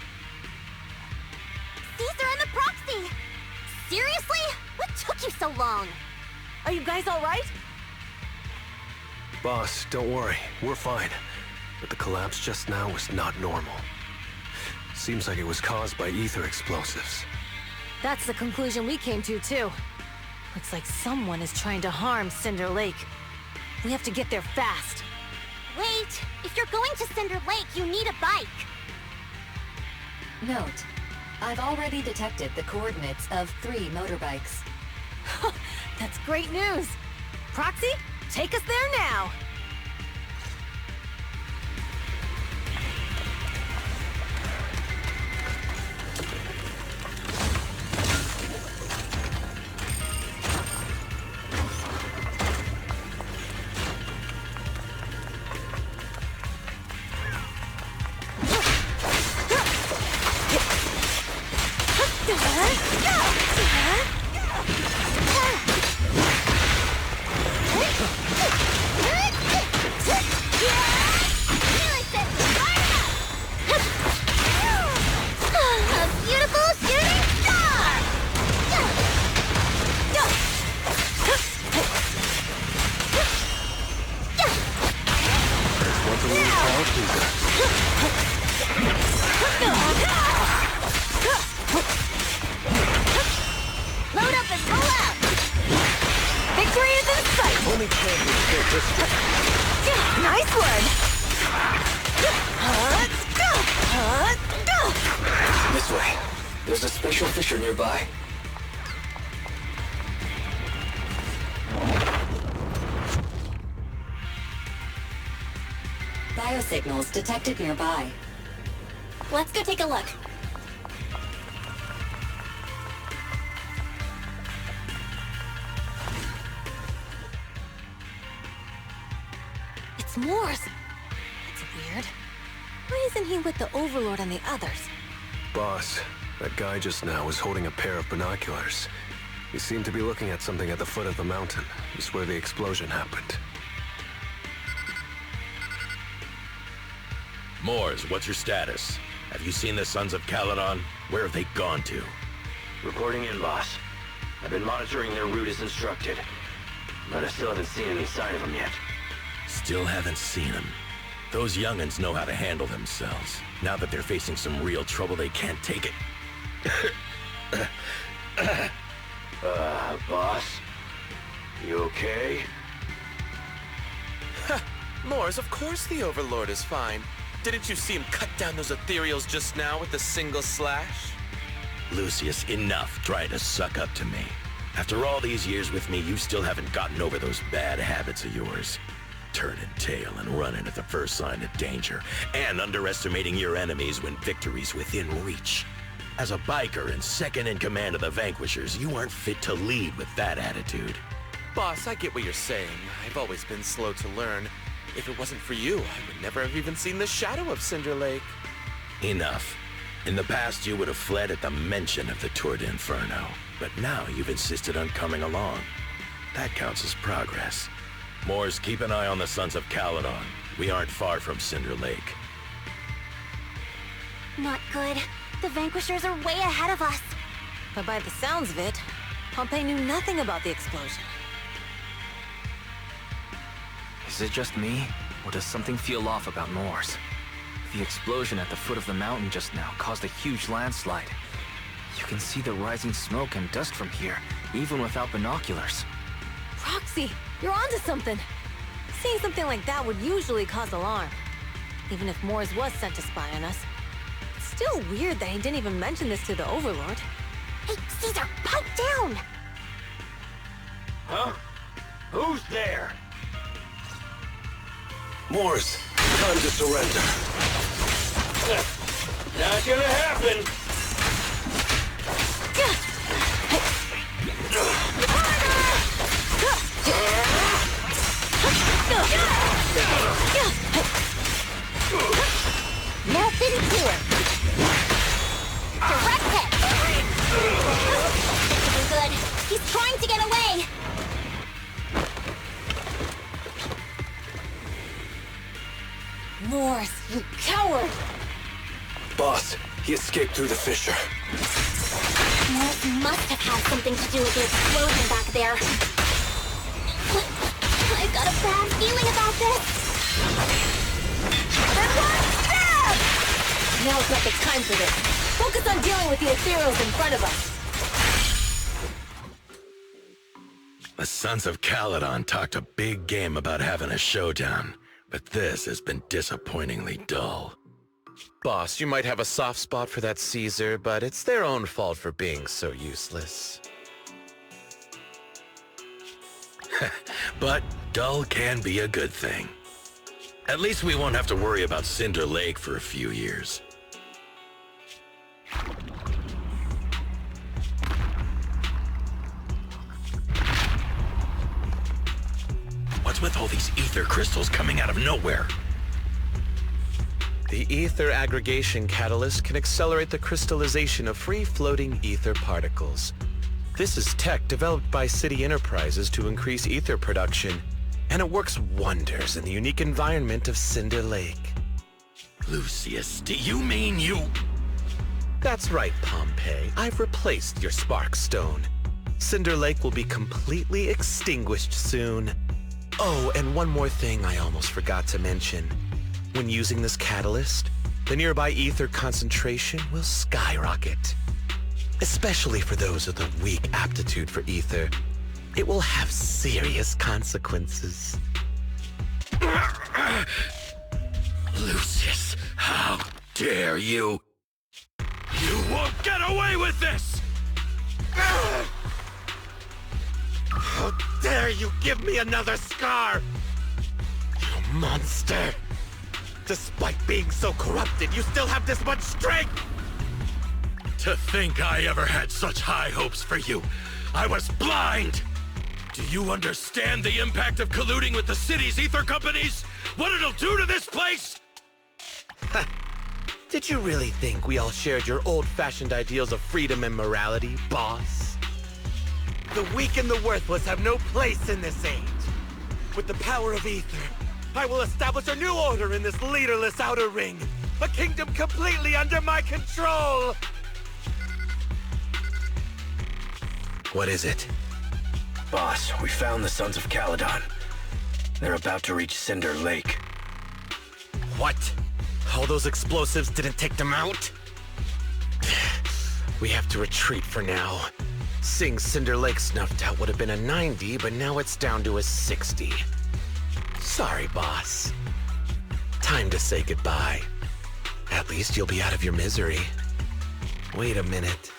Caesar and the Proxy! Seriously? What took you so long? Are you guys all right? Boss, don't worry. We're fine. But the collapse just now was not normal. Seems like it was caused by ether explosives. That's the conclusion we came to, too. Looks like someone is trying to harm Cinder Lake. We have to get there fast. Wait! If you're going to Cinder Lake, you need a bike! Note, I've already detected the coordinates of 3 motorbikes. That's great news! Proxy, take us there now! Load up and roll out! Victory is in sight! Only champions get this one. Nice one! This way. There's a special fissure nearby. Biosignals detected nearby. Let's go take a look. It's Morse! That's weird. Why isn't he with the Overlord and the others? Boss, that guy just now was holding a pair of binoculars. He seemed to be looking at something at the foot of the mountain, just where the explosion happened. Moors, what's your status? Have you seen the Sons of Caledon? Where have they gone to? Reporting in, boss. I've been monitoring their route as instructed, but I still haven't seen any sign of them yet. Still haven't seen them. Those young'uns know how to handle themselves. Now that they're facing some real trouble, they can't take it. Boss? You okay? Moors, of course the Overlord is fine. Didn't you see him cut down those ethereals just now with a single slash? Lucius, enough trying to suck up to me. After all these years with me, you still haven't gotten over those bad habits of yours. Turning tail and running at the first sign of danger, and underestimating your enemies when victory's within reach. As a biker and second in command of the Vanquishers, you aren't fit to lead with that attitude. Boss, I get what you're saying. I've always been slow to learn. If it wasn't for you, I would never have even seen the shadow of Cinder Lake. Enough. In the past, you would have fled at the mention of the Tour d'Inferno, but now you've insisted on coming along. That counts as progress. Moors, keep an eye on the Sons of Caledon. We aren't far from Cinder Lake. Not good. The Vanquishers are way ahead of us. But by the sounds of it, Pompey knew nothing about the explosion. Is it just me, or does something feel off about Moors? The explosion at the foot of the mountain just now caused a huge landslide. You can see the rising smoke and dust from here, even without binoculars. Roxy, you're onto something. Seeing something like that would usually cause alarm. Even if Moors was sent to spy on us. It's still weird that he didn't even mention this to the Overlord. Hey, Caesar, pipe down! Huh? Who's there? Moors, time to surrender. Not gonna happen! Nothing to it. Direct hit. This isn't good. He's trying to get away. Moors, you coward! Boss, he escaped through the fissure. Moors must have had something to do with the explosion back there. I've got a bad feeling about this. Now's not the time for this. Focus on dealing with the ethereals in front of us. The Sons of Caledon talked a big game about having a showdown, but this has been disappointingly dull. Boss, you might have a soft spot for that Caesar, but it's their own fault for being so useless. But dull can be a good thing. At least we won't have to worry about Cinder Lake for a few years. What's with all these ether crystals coming out of nowhere? The ether aggregation catalyst can accelerate the crystallization of free-floating ether particles. This is tech developed by City Enterprises to increase ether production, and it works wonders in the unique environment of Cinder Lake. Lucius, do you mean you... That's right, Pompey. I've replaced your spark stone. Cinder Lake will be completely extinguished soon. Oh, and one more thing I almost forgot to mention. When using this catalyst, the nearby ether concentration will skyrocket. Especially for those with a weak aptitude for ether, it will have serious consequences. Lucius, how dare you? You won't get away with this! How dare you give me another scar! You monster! Despite being so corrupted, you still have this much strength! To think I ever had such high hopes for you. I was blind! Do you understand the impact of colluding with the city's ether companies? What it'll do to this place? Did you really think we all shared your old-fashioned ideals of freedom and morality, boss? The weak and the worthless have no place in this age. With the power of ether, I will establish a new order in this leaderless outer ring. A kingdom completely under my control! What is it? Boss, we found the Sons of Caledon. They're about to reach Cinder Lake. What? All those explosives didn't take them out? We have to retreat for now. Seeing Cinder Lake snuffed out would have been a 90, but now it's down to a 60. Sorry, boss. Time to say goodbye. At least you'll be out of your misery. Wait a minute.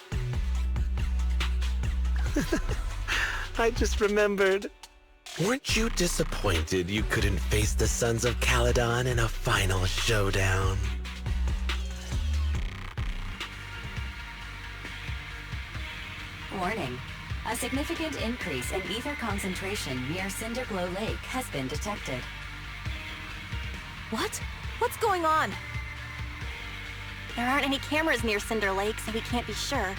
I just remembered. Weren't you disappointed you couldn't face the Sons of Caledon in a final showdown? Warning. A significant increase in ether concentration near Cinderglow Lake has been detected. What? What's going on? There aren't any cameras near Cinder Lake, so we can't be sure.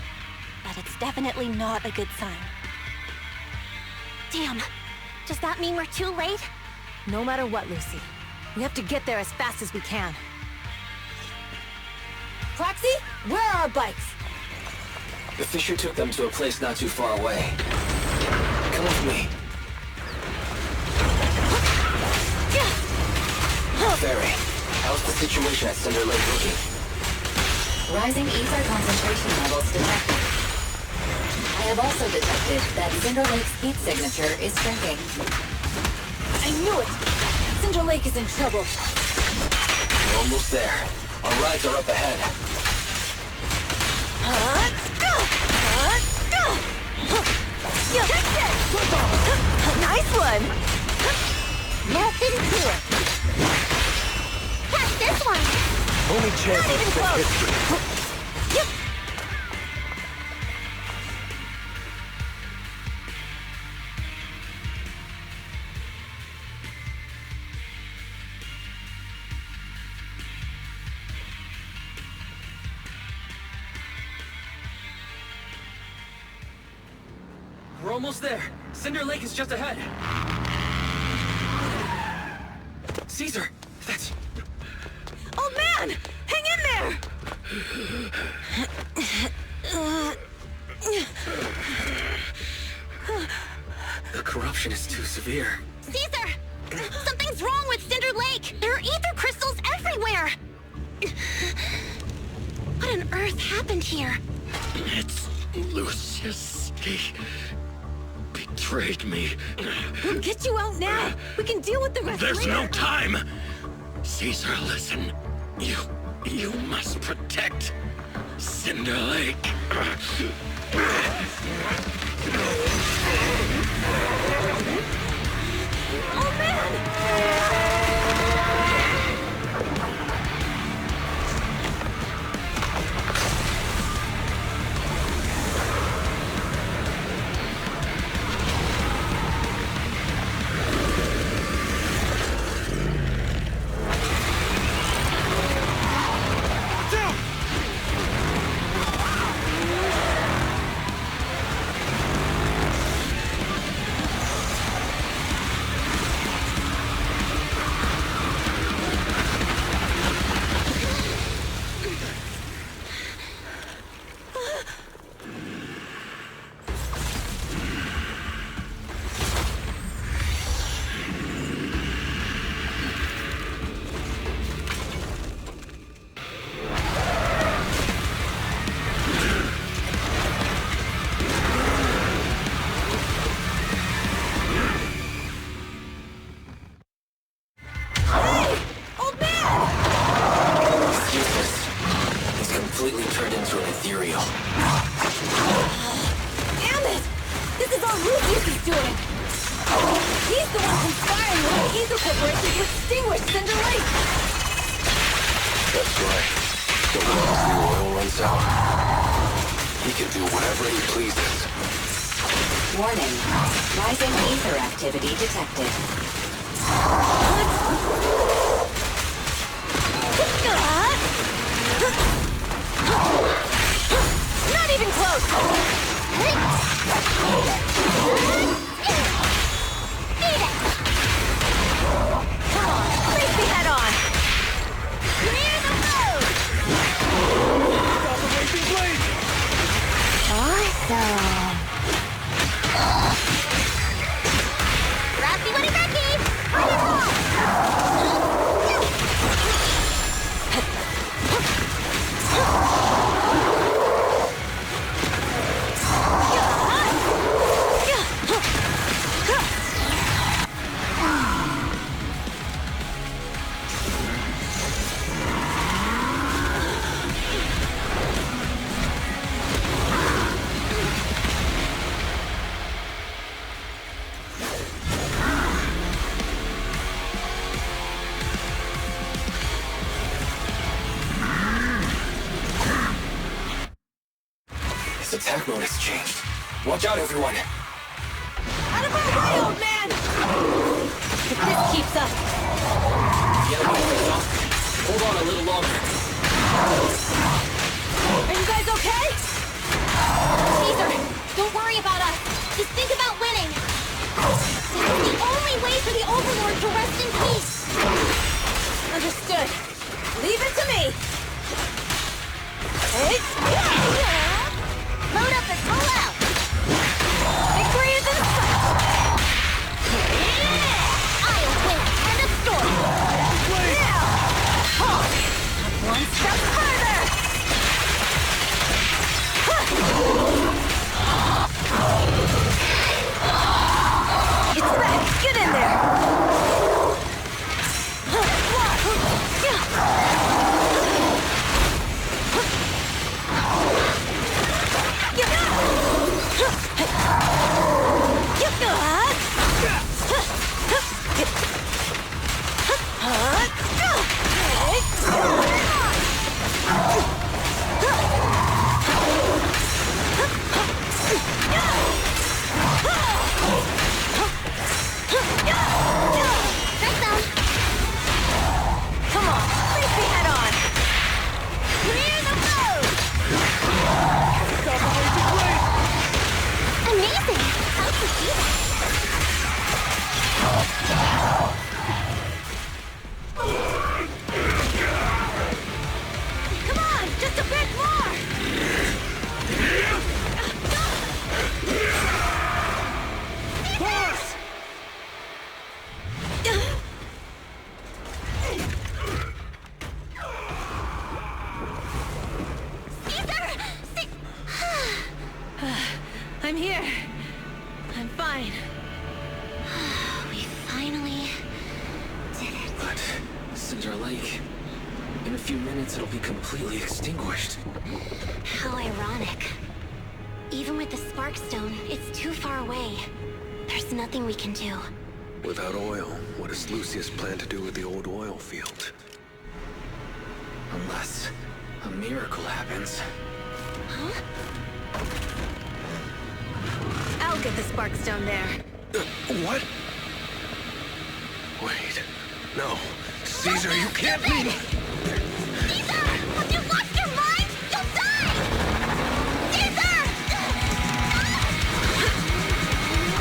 But it's definitely not a good sign. Damn. Does that mean we're too late? No matter what, Lucy. We have to get there as fast as we can. Proxy, where are our bikes? The Fisher took them to a place not too far away. Come with me. Barry, how's the situation at Cinder Lake looking? Rising ether concentration levels detected. I have also detected that Cinder Lake's heat signature is shrinking. I knew it! Cinder Lake is in trouble. We're almost there. Our rides are up ahead. Nice one! Nothing to it. Catch this one! Only chance of set history. We're almost there. Cinder Lake is just ahead. Caesar, that's... Oh man! Hang in there! The corruption is too severe. Caesar! Something's wrong with Cinder Lake! There are ether crystals everywhere! What on earth happened here? It's Lucius. He betrayed me. We'll get you out now! We can deal with the rest There's later! no time! Caesar, listen. You must protect Cinder Lake. Oh man! Warning. Rising ether activity detected. What? attack mode has changed. Watch out, everyone. Out of our way, old man! If this keeps up... The enemy is off. Hold on a little longer. Are you guys okay? Caesar, don't worry about us. Just think about winning. This is the only way for the Overlord to rest in peace. Understood. Leave it to me. Hey! Load up and pull out. Victory is in sight! I'll win. End of story. One step further! It's back! Get in there! Come on, face me head on! Clear the road. Amazing. How'd you do that? Come on, just a bit more! Boss! I'm here. I'm fine. We finally did it. But Cinder Lake, in a few minutes it'll be completely extinguished. How ironic. Even with the Sparkstone, it's too far away. There's nothing we can do. Without oil, what does Lucius plan to do with the old oil field? Unless a miracle happens. Huh? I'll get the Sparkstone there. What? Wait. No. Caesar, you can't leave! Caesar! Have you lost your mind? You'll die! Caesar!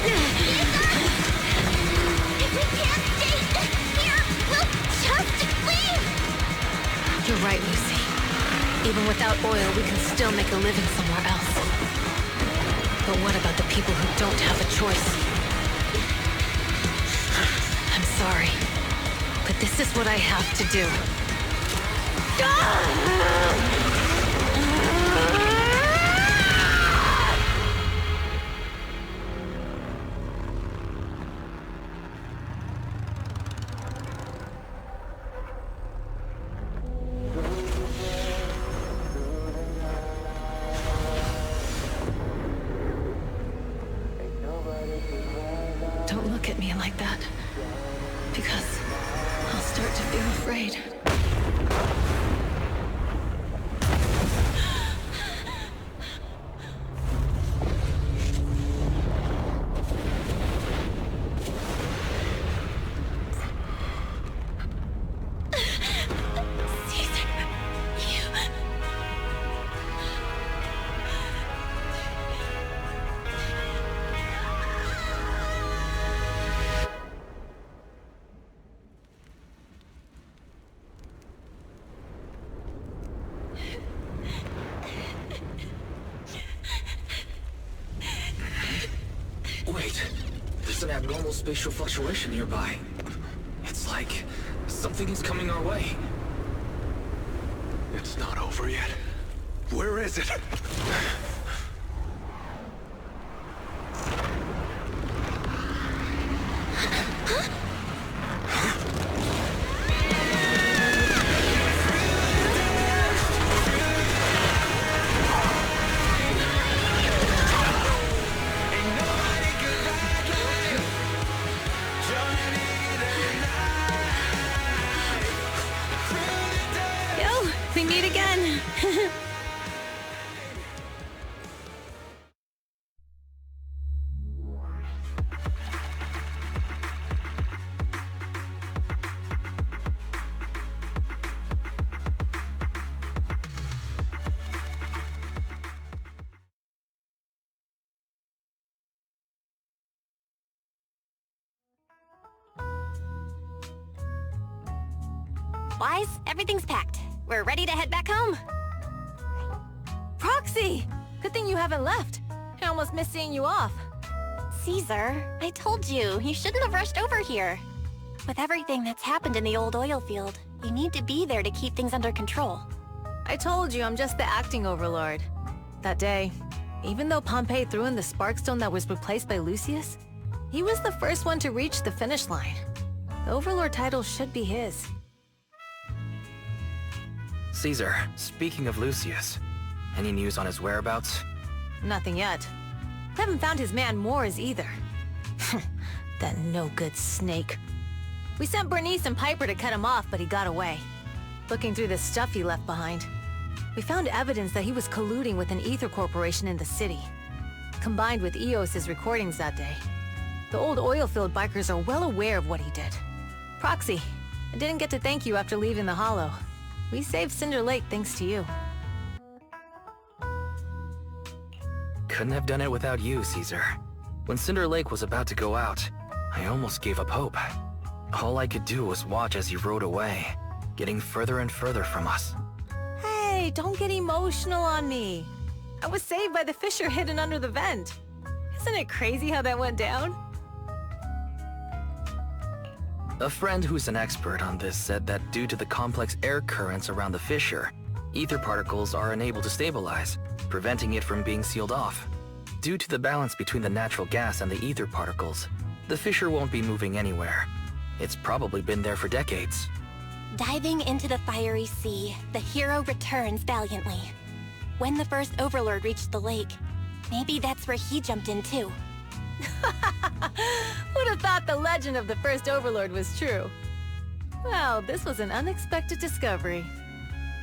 Caesar! If we can't stay here, we'll just leave! You're right, Lucy. Even without oil, we can still make a living somewhere else. But what about the people who don't have a choice? I'm sorry, but this is what I have to do. Don't look at me like that, because I'll start to feel afraid. Wait, there's an abnormal spatial fluctuation nearby. It's like something is coming our way. It's not over yet. Where is it? Yo, we meet again. Supplies, everything's packed. We're ready to head back home. Proxy! Good thing you haven't left. I almost missed seeing you off. Caesar, I told you, you shouldn't have rushed over here. With everything that's happened in the old oil field, you need to be there to keep things under control. I told you I'm just the acting overlord. That day, even though Pompey threw in the Sparkstone that was replaced by Lucius, he was the first one to reach the finish line. The overlord title should be his. Caesar, speaking of Lucius, any news on his whereabouts? Nothing yet. Haven't found his man Moores either. That no-good snake. We sent Bernice and Piper to cut him off, but he got away. Looking through the stuff he left behind, we found evidence that he was colluding with an ether corporation in the city, combined with EOS's recordings that day. The old oil-filled bikers are well aware of what he did. Proxy, I didn't get to thank you after leaving the Hollow. We saved Cinder Lake thanks to you. Couldn't have done it without you, Caesar. When Cinder Lake was about to go out, I almost gave up hope. All I could do was watch as he rode away, getting further and further from us. Hey, don't get emotional on me. I was saved by the fissure hidden under the vent. Isn't it crazy how that went down? A friend who's an expert on this said that due to the complex air currents around the fissure, ether particles are unable to stabilize, preventing it from being sealed off. Due to the balance between the natural gas and the ether particles, the fissure won't be moving anywhere. It's probably been there for decades. Diving into the fiery sea, the hero returns valiantly. When the first Overlord reached the lake, maybe that's where he jumped in too. Who'd have thought the legend of the first Overlord was true? Well, this was an unexpected discovery.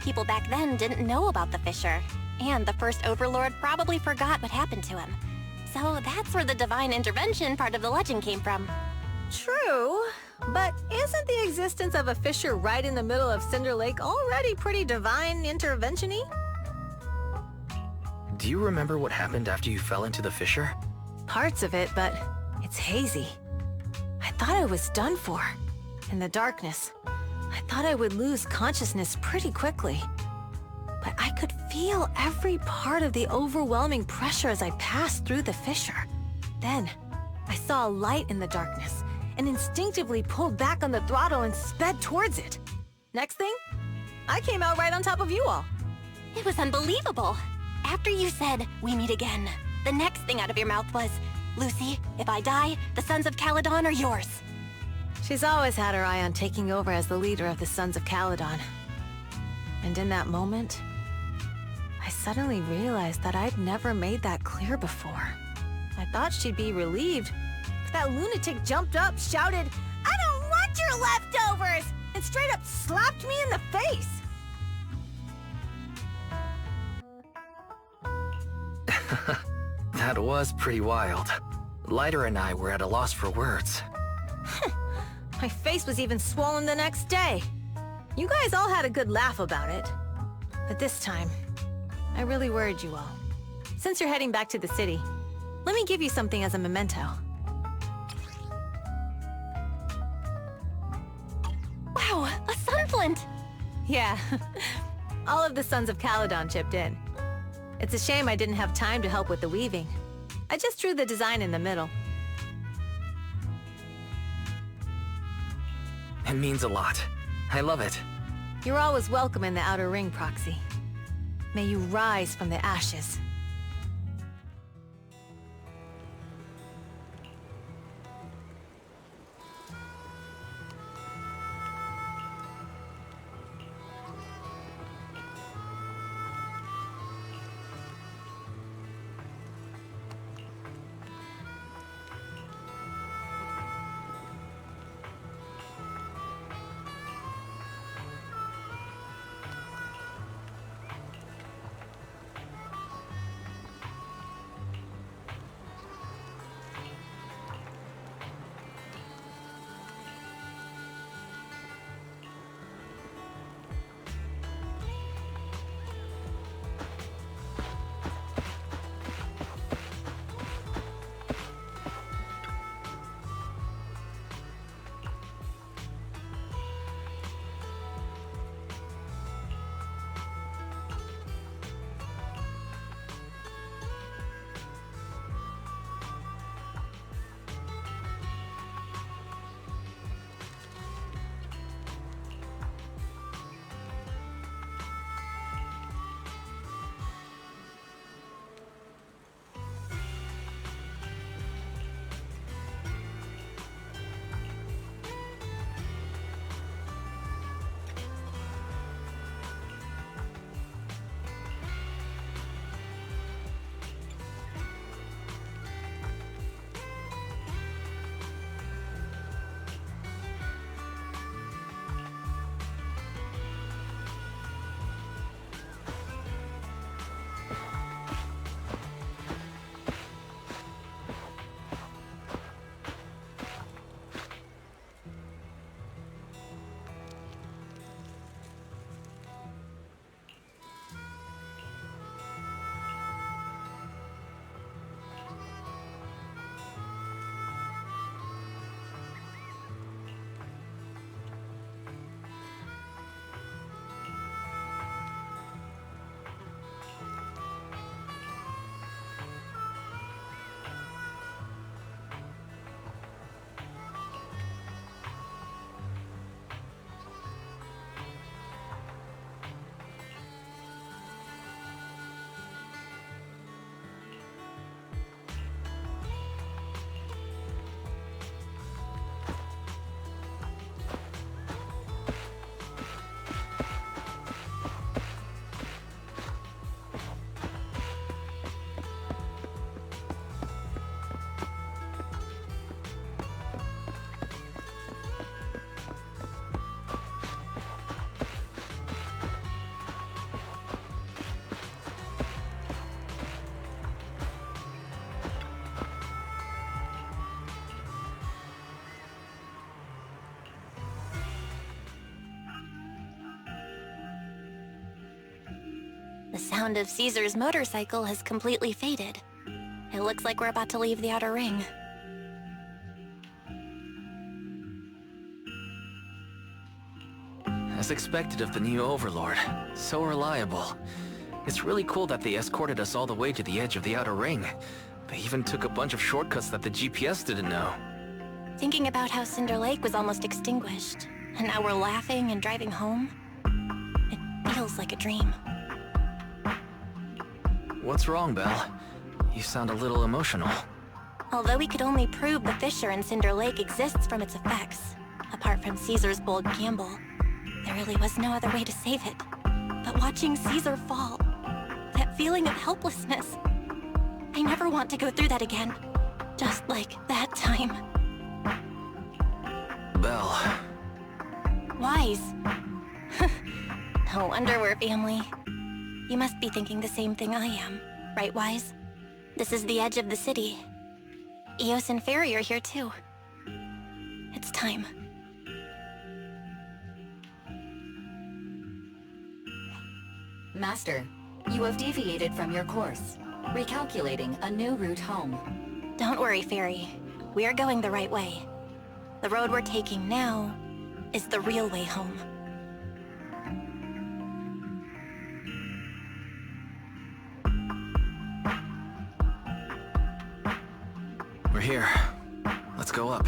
People back then didn't know about the fissure, and the first Overlord probably forgot what happened to him. So that's where the divine intervention part of the legend came from. True, but isn't the existence of a fissure right in the middle of Cinder Lake already pretty divine intervention-y? Do you remember what happened after you fell into the fissure? Parts of it, but it's hazy. I thought I was done for. In the darkness, I thought I would lose consciousness pretty quickly. But I could feel every part of the overwhelming pressure as I passed through the fissure. Then, I saw a light in the darkness, and instinctively pulled back on the throttle and sped towards it. Next thing, I came out right on top of you all. It was unbelievable. After you said, "We meet again," the next thing out of your mouth was, "Lucy, if I die, the Sons of Caledon are yours." She's always had her eye on taking over as the leader of the Sons of Caledon. And in that moment, I suddenly realized that I'd never made that clear before. I thought she'd be relieved, but that lunatic jumped up, shouted, "I don't want your leftovers!" and straight up slapped me in the face. That was pretty wild. Lighter and I were at a loss for words. My face was even swollen the next day. You guys all had a good laugh about it. But this time, I really worried you all. Since you're heading back to the city, let me give you something as a memento. Wow, a sunflint! Yeah, all of the Sons of Caledon chipped in. It's a shame I didn't have time to help with the weaving. I just drew the design in the middle. It means a lot. I love it. You're always welcome in the Outer Ring, Proxy. May you rise from the ashes. The sound of Caesar's motorcycle has completely faded. It looks like we're about to leave the outer ring. As expected of the new Overlord. So reliable. It's really cool that they escorted us all the way to the edge of the outer ring. They even took a bunch of shortcuts that the GPS didn't know. Thinking about how Cinder Lake was almost extinguished, and now we're laughing and driving home, it feels like a dream. What's wrong, Belle? You sound a little emotional. Although we could only prove the fissure in Cinder Lake exists from its effects, apart from Caesar's bold gamble, there really was no other way to save it. But watching Caesar fall, that feeling of helplessness, I never want to go through that again. Just like that time. Belle. Wise. No wonder we're family. You must be thinking the same thing I am, right, Wise? This is the edge of the city. Eos and Fairy are here too. It's time. Master, you have deviated from your course, recalculating a new route home. Don't worry, Fairy. We are going the right way. The road we're taking now is the real way home. We're here. Let's go up.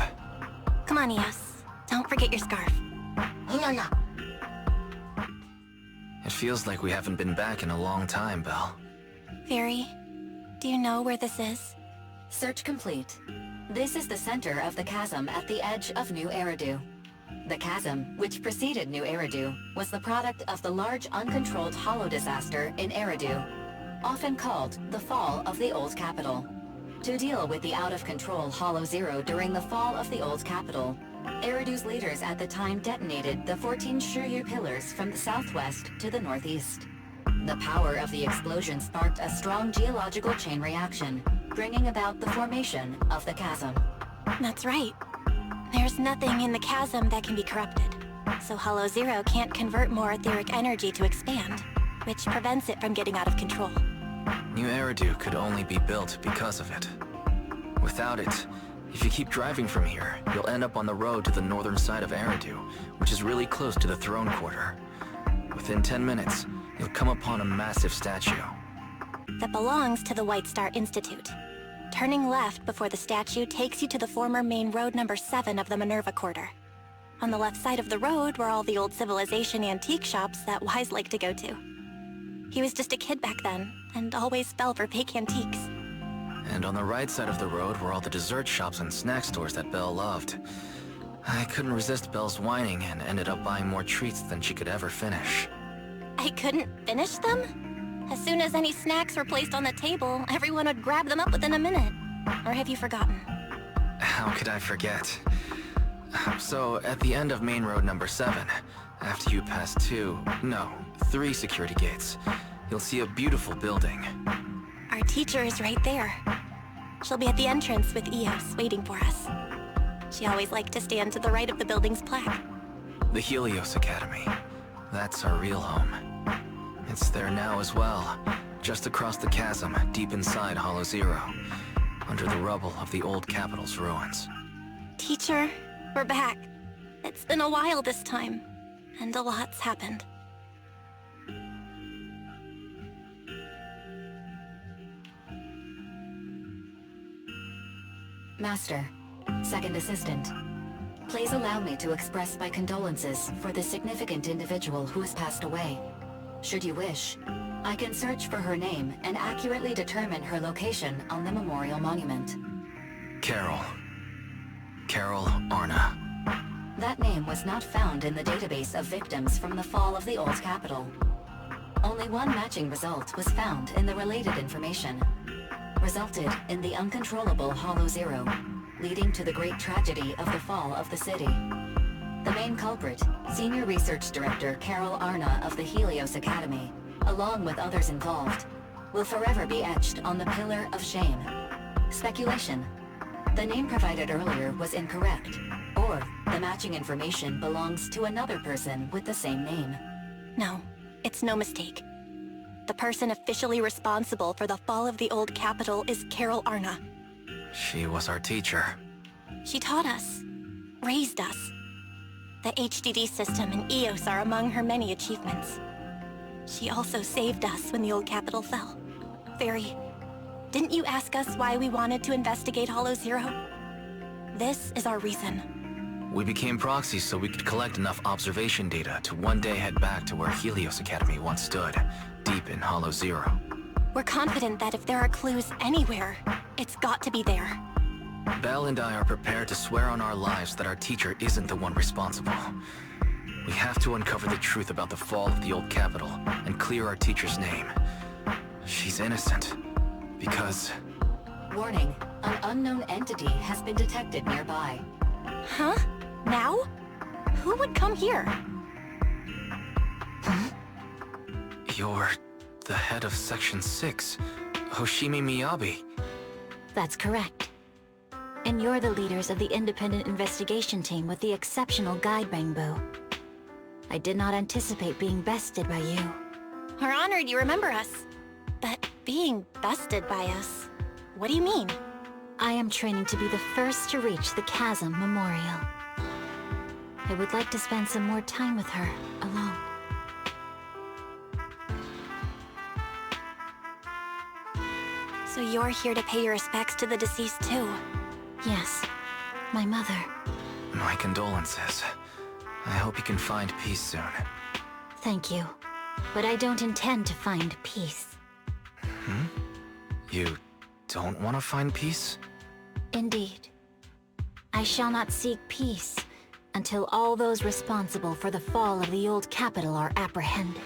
Come on, Eos. Don't forget your scarf. No. It feels like we haven't been back in a long time, Belle. Fairy, do you know where this is? Search complete. This is the center of the chasm at the edge of New Eridu. The chasm, which preceded New Eridu, was the product of the large uncontrolled hollow disaster in Eridu, often called the fall of the Old Capital. To deal with the out-of-control Hollow Zero during the fall of the Old Capital, Eridu's leaders at the time detonated the 14 Shiryu pillars from the southwest to the northeast. The power of the explosion sparked a strong geological chain reaction, bringing about the formation of the chasm. That's right. There's nothing in the chasm that can be corrupted, so Hollow Zero can't convert more etheric energy to expand, which prevents it from getting out of control. New Eridu could only be built because of it. Without it, if you keep driving from here, you'll end up on the road to the northern side of Eridu, which is really close to the throne quarter. Within 10 minutes, you'll come upon a massive statue. That belongs to the White Star Institute. Turning left before the statue takes you to the former main road number 7 of the Minerva Quarter. On the left side of the road were all the old civilization antique shops that Wise liked to go to. He was just a kid back then, and always fell for fake antiques. And on the right side of the road were all the dessert shops and snack stores that Belle loved. I couldn't resist Belle's whining and ended up buying more treats than she could ever finish. I couldn't finish them? As soon as any snacks were placed on the table, everyone would grab them up within a minute. Or have you forgotten? How could I forget? So, at the end of main road number 7, after you pass 3 security gates, you'll see a beautiful building. Our teacher is right there. She'll be at the entrance with Eos, waiting for us. She always liked to stand to the right of the building's plaque. The Helios Academy. That's our real home. It's there now as well, just across the chasm, deep inside Hollow Zero, under the rubble of the old capital's ruins. Teacher, we're back. It's been a while this time, and a lot's happened. Master, Second Assistant, please allow me to express my condolences for the significant individual who has passed away. Should you wish, I can search for her name and accurately determine her location on the memorial monument. Carol Arna. That name was not found in the database of victims from the fall of the Old Capital. Only one matching result was found in the related information. Resulted in the uncontrollable Hollow Zero, leading to the great tragedy of the fall of the city. The main culprit, Senior Research Director Carol Arna of the Helios Academy, along with others involved, will forever be etched on the Pillar of Shame. Speculation. The name provided earlier was incorrect, or the matching information belongs to another person with the same name. No, it's no mistake. the person officially responsible for the fall of the old capital is Carol Arna. She was our teacher. She taught us, raised us. The HDD system and EOS are among her many achievements. She also saved us when the old capital fell. Fairy, didn't you ask us why we wanted to investigate Hollow Zero? This is our reason. We became proxies so we could collect enough observation data to one day head back to where Helios Academy once stood, deep in Hollow Zero. We're confident that if there are clues anywhere, it's got to be there. Belle and I are prepared to swear on our lives that our teacher isn't the one responsible. We have to uncover the truth about the fall of the old capital and clear our teacher's name. She's innocent. Because... Warning, an unknown entity has been detected nearby. Huh? Now? Who would come here? You're the head of Section 6, Hoshimi Miyabi. That's correct. And you're the leaders of the independent investigation team with the exceptional guide Bangbu. I did not anticipate being bested by you. We're honored you remember us. But being bested by us, what do you mean? I am training to be the first to reach the Chasm Memorial. I would like to spend some more time with her, alone. So you're here to pay your respects to the deceased too? Yes, my mother. My condolences. I hope you can find peace soon. Thank you. But I don't intend to find peace. You don't want to find peace? Indeed. I shall not seek peace until all those responsible for the fall of the old capital are apprehended.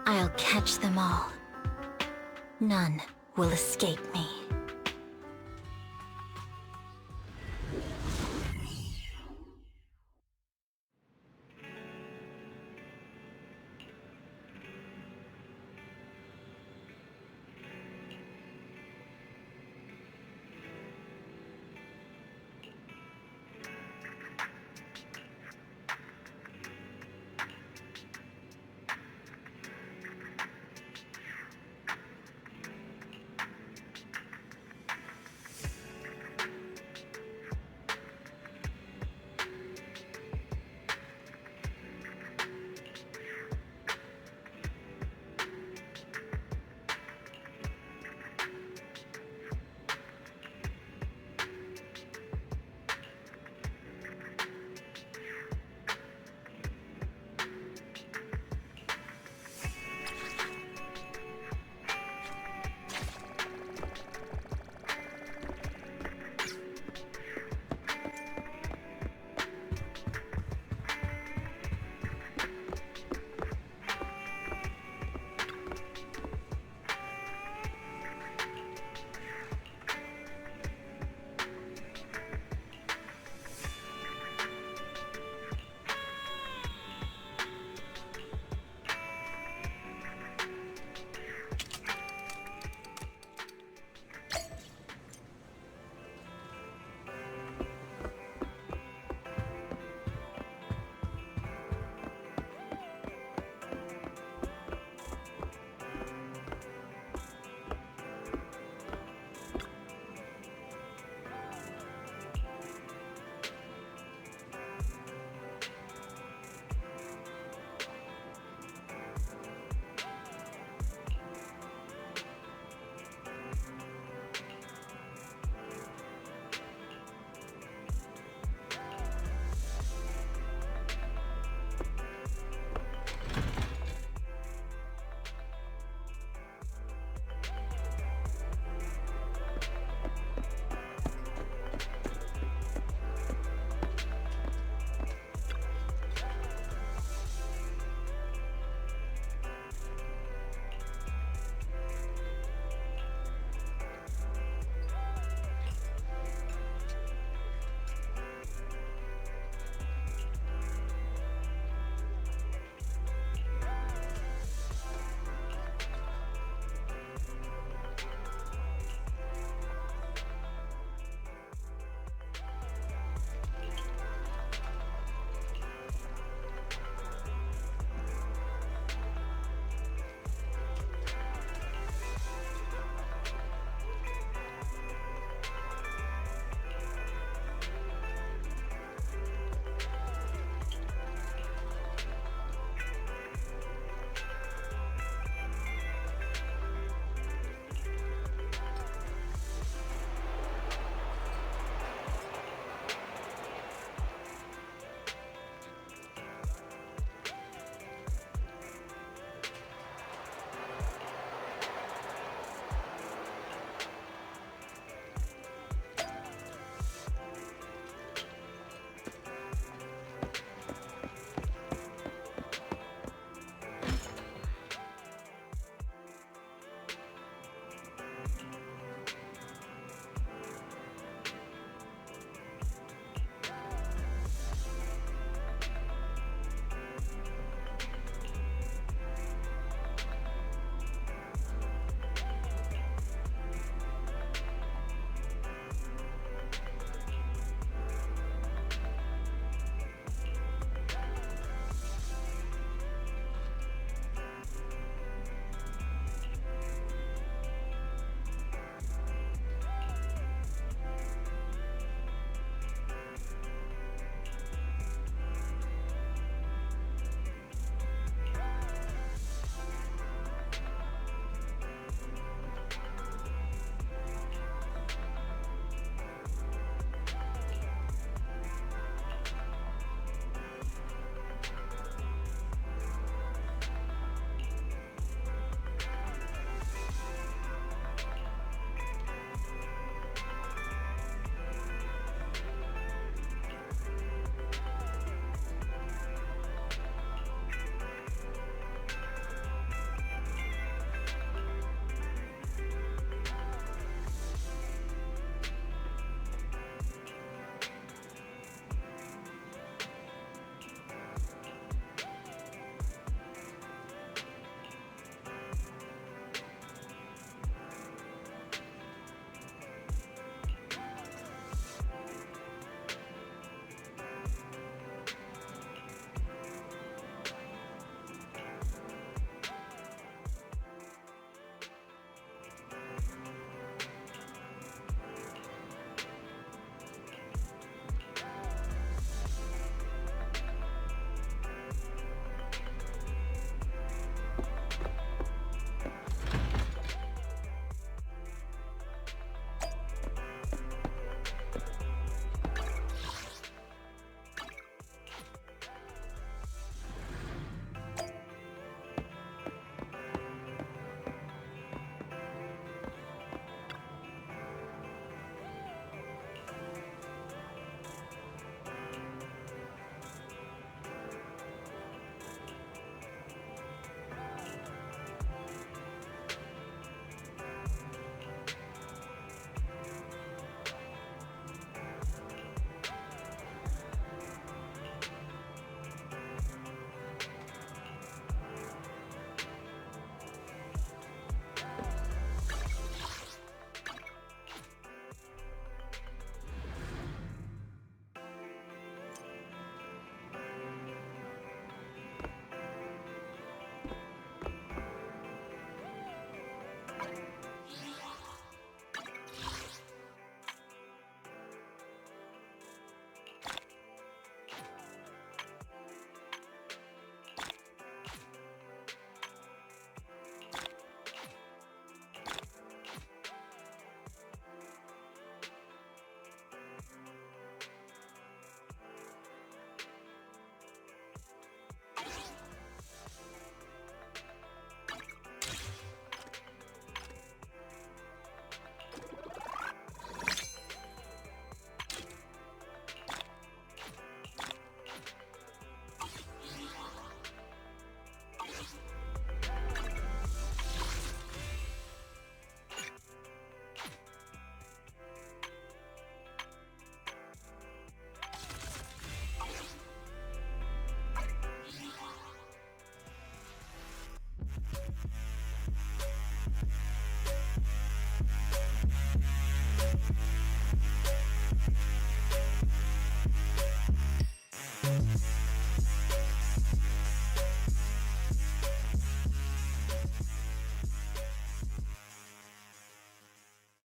I'll catch them all. None will escape me.